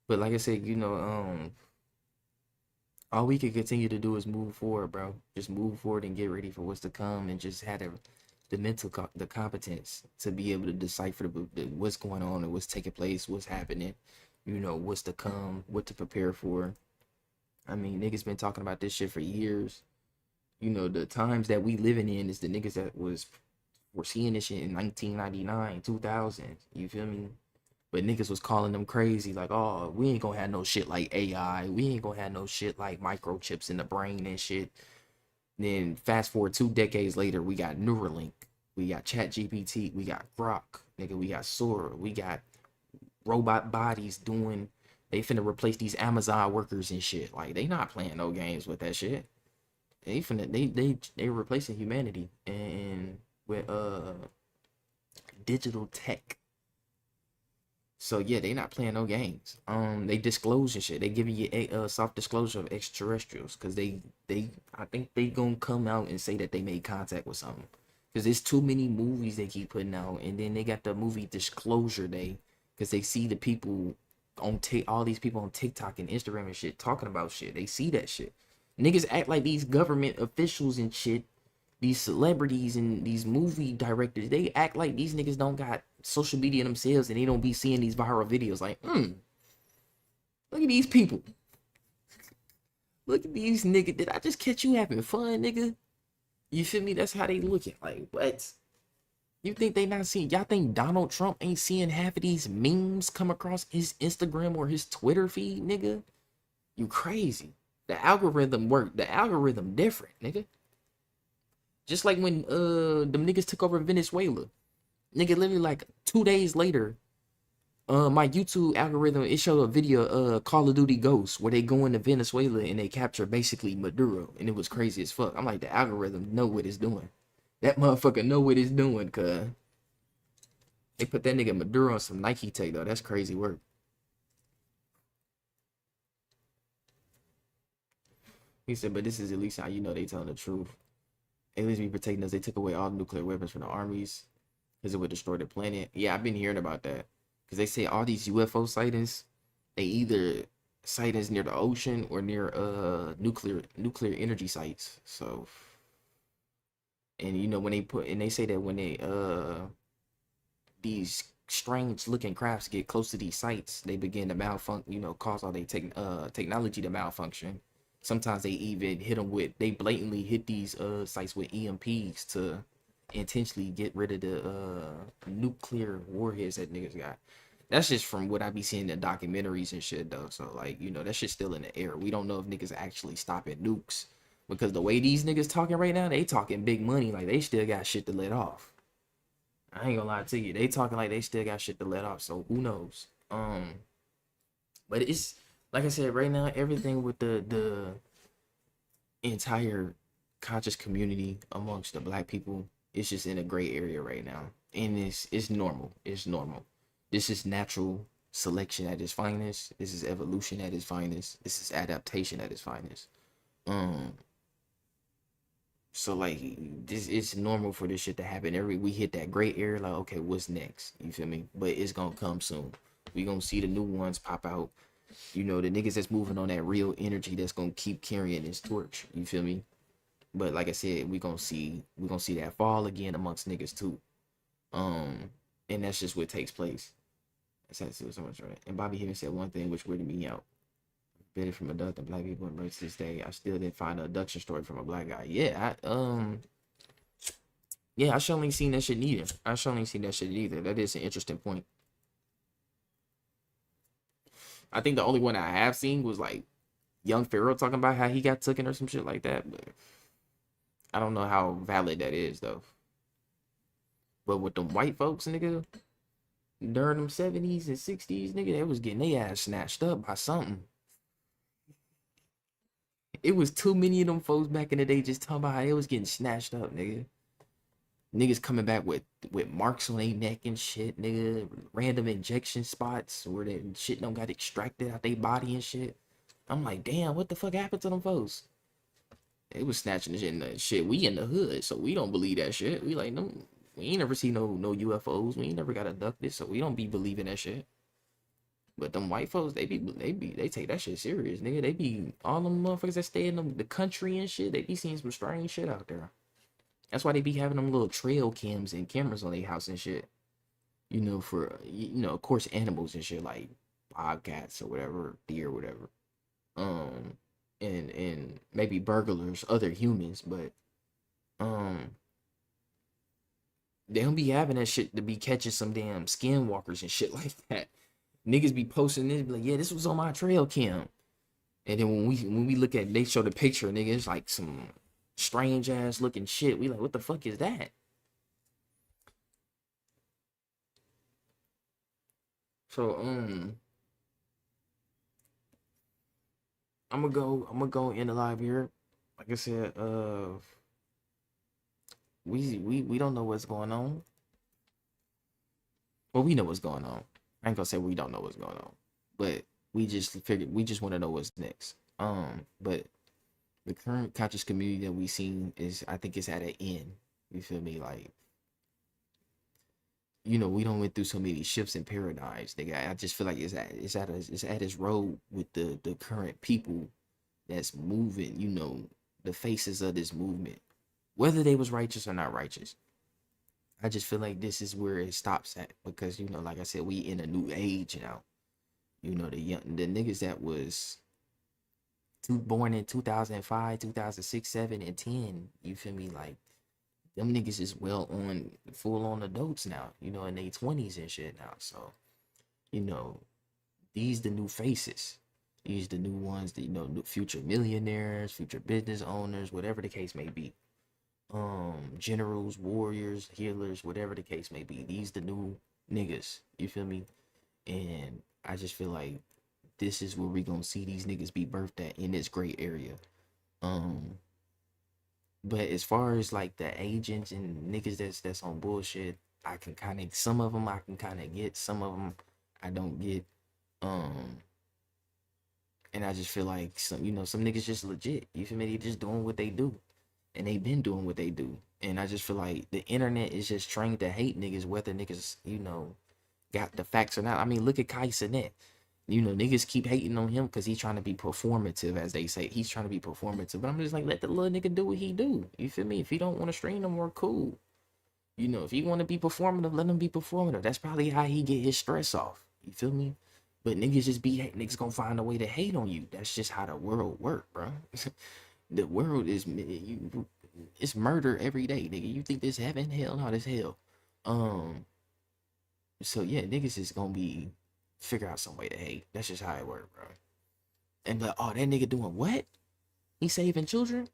But like I said, you know, all we can continue to do is move forward, bro. Just move forward and get ready for what's to come, and just have the competence to be able to decipher what's going on and what's taking place, what's happening, you know, what's to come, what to prepare for. I mean, niggas been talking about this shit for years. You know, the times that we living in is the niggas that were seeing this shit in 1999, 2000. You feel me? But niggas was calling them crazy, like, oh, we ain't gonna have no shit like AI. We ain't gonna have no shit like microchips in the brain and shit. Then fast forward 2 decades later, we got Neuralink, we got ChatGPT, we got Grok, nigga, we got Sora, we got robot bodies doing. They finna replace these Amazon workers and shit. Like, they not playing no games with that shit. They replacing humanity and with digital tech. So yeah, they not playing no games. They disclose and shit. They giving you a soft disclosure of extraterrestrials because I think they gonna come out and say that they made contact with something. Because there's too many movies they keep putting out, and then they got the movie Disclosure Day because they see the people on all these people on TikTok and Instagram and shit talking about shit. They see that shit. Niggas act like these government officials and shit, these celebrities and these movie directors, they act like these niggas don't got social media themselves and they don't be seeing these viral videos like, look at these people. Look at these niggas. Did I just catch you having fun, nigga? You feel me? That's how they looking. Like, what? You think they not seeing? Y'all think Donald Trump ain't seeing half of these memes come across his Instagram or his Twitter feed, nigga? You crazy. The algorithm work. The algorithm different, nigga. Just like when them niggas took over Venezuela. Nigga, literally like 2 days later, my YouTube algorithm, it showed a video Call of Duty Ghosts where they go into Venezuela and they capture basically Maduro, and it was crazy as fuck. I'm like, the algorithm know what it's doing. That motherfucker know what it's doing, cuz. They put that nigga Maduro on some Nike tape though. That's crazy work. He said, but this is at least how you know they telling the truth. Aliens be protecting us. They took away all the nuclear weapons from the armies because it would destroy the planet. Yeah, I've been hearing about that. Because they say all these UFO sightings, they either sightings near the ocean or near nuclear energy sites. So, and you know, when they say that when they these strange looking crafts get close to these sites, they begin to malfunction, you know, cause all their technology to malfunction. Sometimes they even they blatantly hit these sites with EMPs to intentionally get rid of the nuclear warheads that niggas got. That's just from what I be seeing in documentaries and shit though. So like, you know, that shit's still in the air. We don't know if niggas actually stopping nukes. Because the way these niggas talking right now, they talking big money. Like they still got shit to let off. I ain't gonna lie to you. They talking like they still got shit to let off. So who knows? But it's like I said, right now, everything with the entire conscious community amongst the black people, it's just in a gray area right now. And it's normal. It's normal. This is natural selection at its finest. This is evolution at its finest. This is adaptation at its finest. So like this, it's normal for this shit to happen. We hit that gray area, like, okay, what's next? You feel me? But it's gonna come soon. We gonna see the new ones pop out. You know, the niggas that's moving on that real energy that's gonna keep carrying this torch. You feel me? But like I said, we gonna see that fall again amongst niggas too. And that's just what takes place. That's so much right. And Bobby Hemmings said one thing which weirded me out. Better from abducting black people and to this day. I still didn't find an abduction story from a black guy. Yeah, I sure ain't seen that shit neither. That is an interesting point. I think the only one I have seen was like Young Pharaoh talking about how he got taken or some shit like that, but I don't know how valid that is though. But with them white folks, nigga, during them 70s and 60s, nigga, they was getting their ass snatched up by something. It was too many of them folks back in the day just talking about how they was getting snatched up, nigga. Niggas coming back with marks on their neck and shit, nigga. Random injection spots where that shit don't got extracted out their body and shit. I'm like, damn, what the fuck happened to them folks? They was snatching the shit in the shit. We in the hood, so we don't believe that shit. We like, no, we ain't never seen no UFOs. We ain't never got abducted, so we don't be believing that shit. But them white folks, they take that shit serious, nigga. They be all them motherfuckers that stay in the country and shit. They be seeing some strange shit out there. That's why they be having them little trail cams and cameras on their house and shit. You know, for of course, animals and shit like bobcats or whatever, deer or whatever. And maybe burglars, other humans, but they don't be having that shit to be catching some damn skinwalkers and shit like that. Niggas be posting this, be like, yeah, this was on my trail cam. And then when we look at, they show the picture, nigga, it's like some strange ass looking shit. We like, what the fuck is that? So I'm gonna go in the live here. Like I said, we don't know what's going on. Well, we know what's going on. I ain't gonna say we don't know what's going on, but we just want to know what's next. But the current conscious community that we seen is, I think it's at an end. You feel me? Like, we don't went through so many shifts in paradigms. Nigga, I just feel like it's at its road with the current people that's moving. The faces of this movement, whether they was righteous or not righteous. I just feel like this is where it stops at, because like I said, we in a new age now. The niggas that was born in 2005, 2006, 7, and 10. You feel me? Like, them niggas is full on adults now. In their 20s and shit now. So, these the new faces. These the new ones that new future millionaires, future business owners, whatever the case may be. Generals, warriors, healers, whatever the case may be. These the new niggas. You feel me? And I just feel like this is where we gonna see these niggas be birthed at, in this great area. But as far as like the agents and niggas that's on bullshit, I can kind of, some of them I can kind of get, some of them I don't get. And I just feel like some niggas just legit. You feel me? They just doing what they do. And they been doing what they do. And I just feel like the internet is just trained to hate niggas, whether niggas, got the facts or not. I mean, look at Kai Cenat. Niggas keep hating on him because he's trying to be performative, as they say. He's trying to be performative. But I'm just like, let the little nigga do what he do. You feel me? If he don't want to stream no more, cool. If he want to be performative, let him be performative. That's probably how he get his stress off. You feel me? But niggas just niggas gonna find a way to hate on you. That's just how the world work, bro. The world is, it's murder every day, nigga. You think this heaven? Hell no, this hell. So yeah, niggas is gonna be figure out some way to hate. That's just how it work, bro. And like, oh, that nigga doing what? He saving children?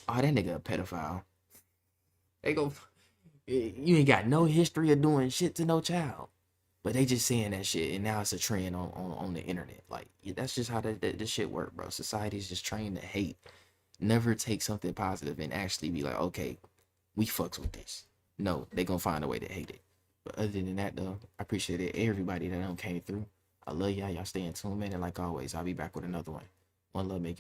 Oh, that nigga a pedophile. They go, you ain't got no history of doing shit to no child. But they just saying that shit, and now it's a trend on the internet. Like, that's just how this shit work, bro. Society's just trained to hate. Never take something positive and actually be like, okay, we fucks with this. No, they gonna find a way to hate it. But other than that, though, I appreciate everybody that came through. I love y'all. Y'all stay in tune, man. And like always, I'll be back with another one. One love, make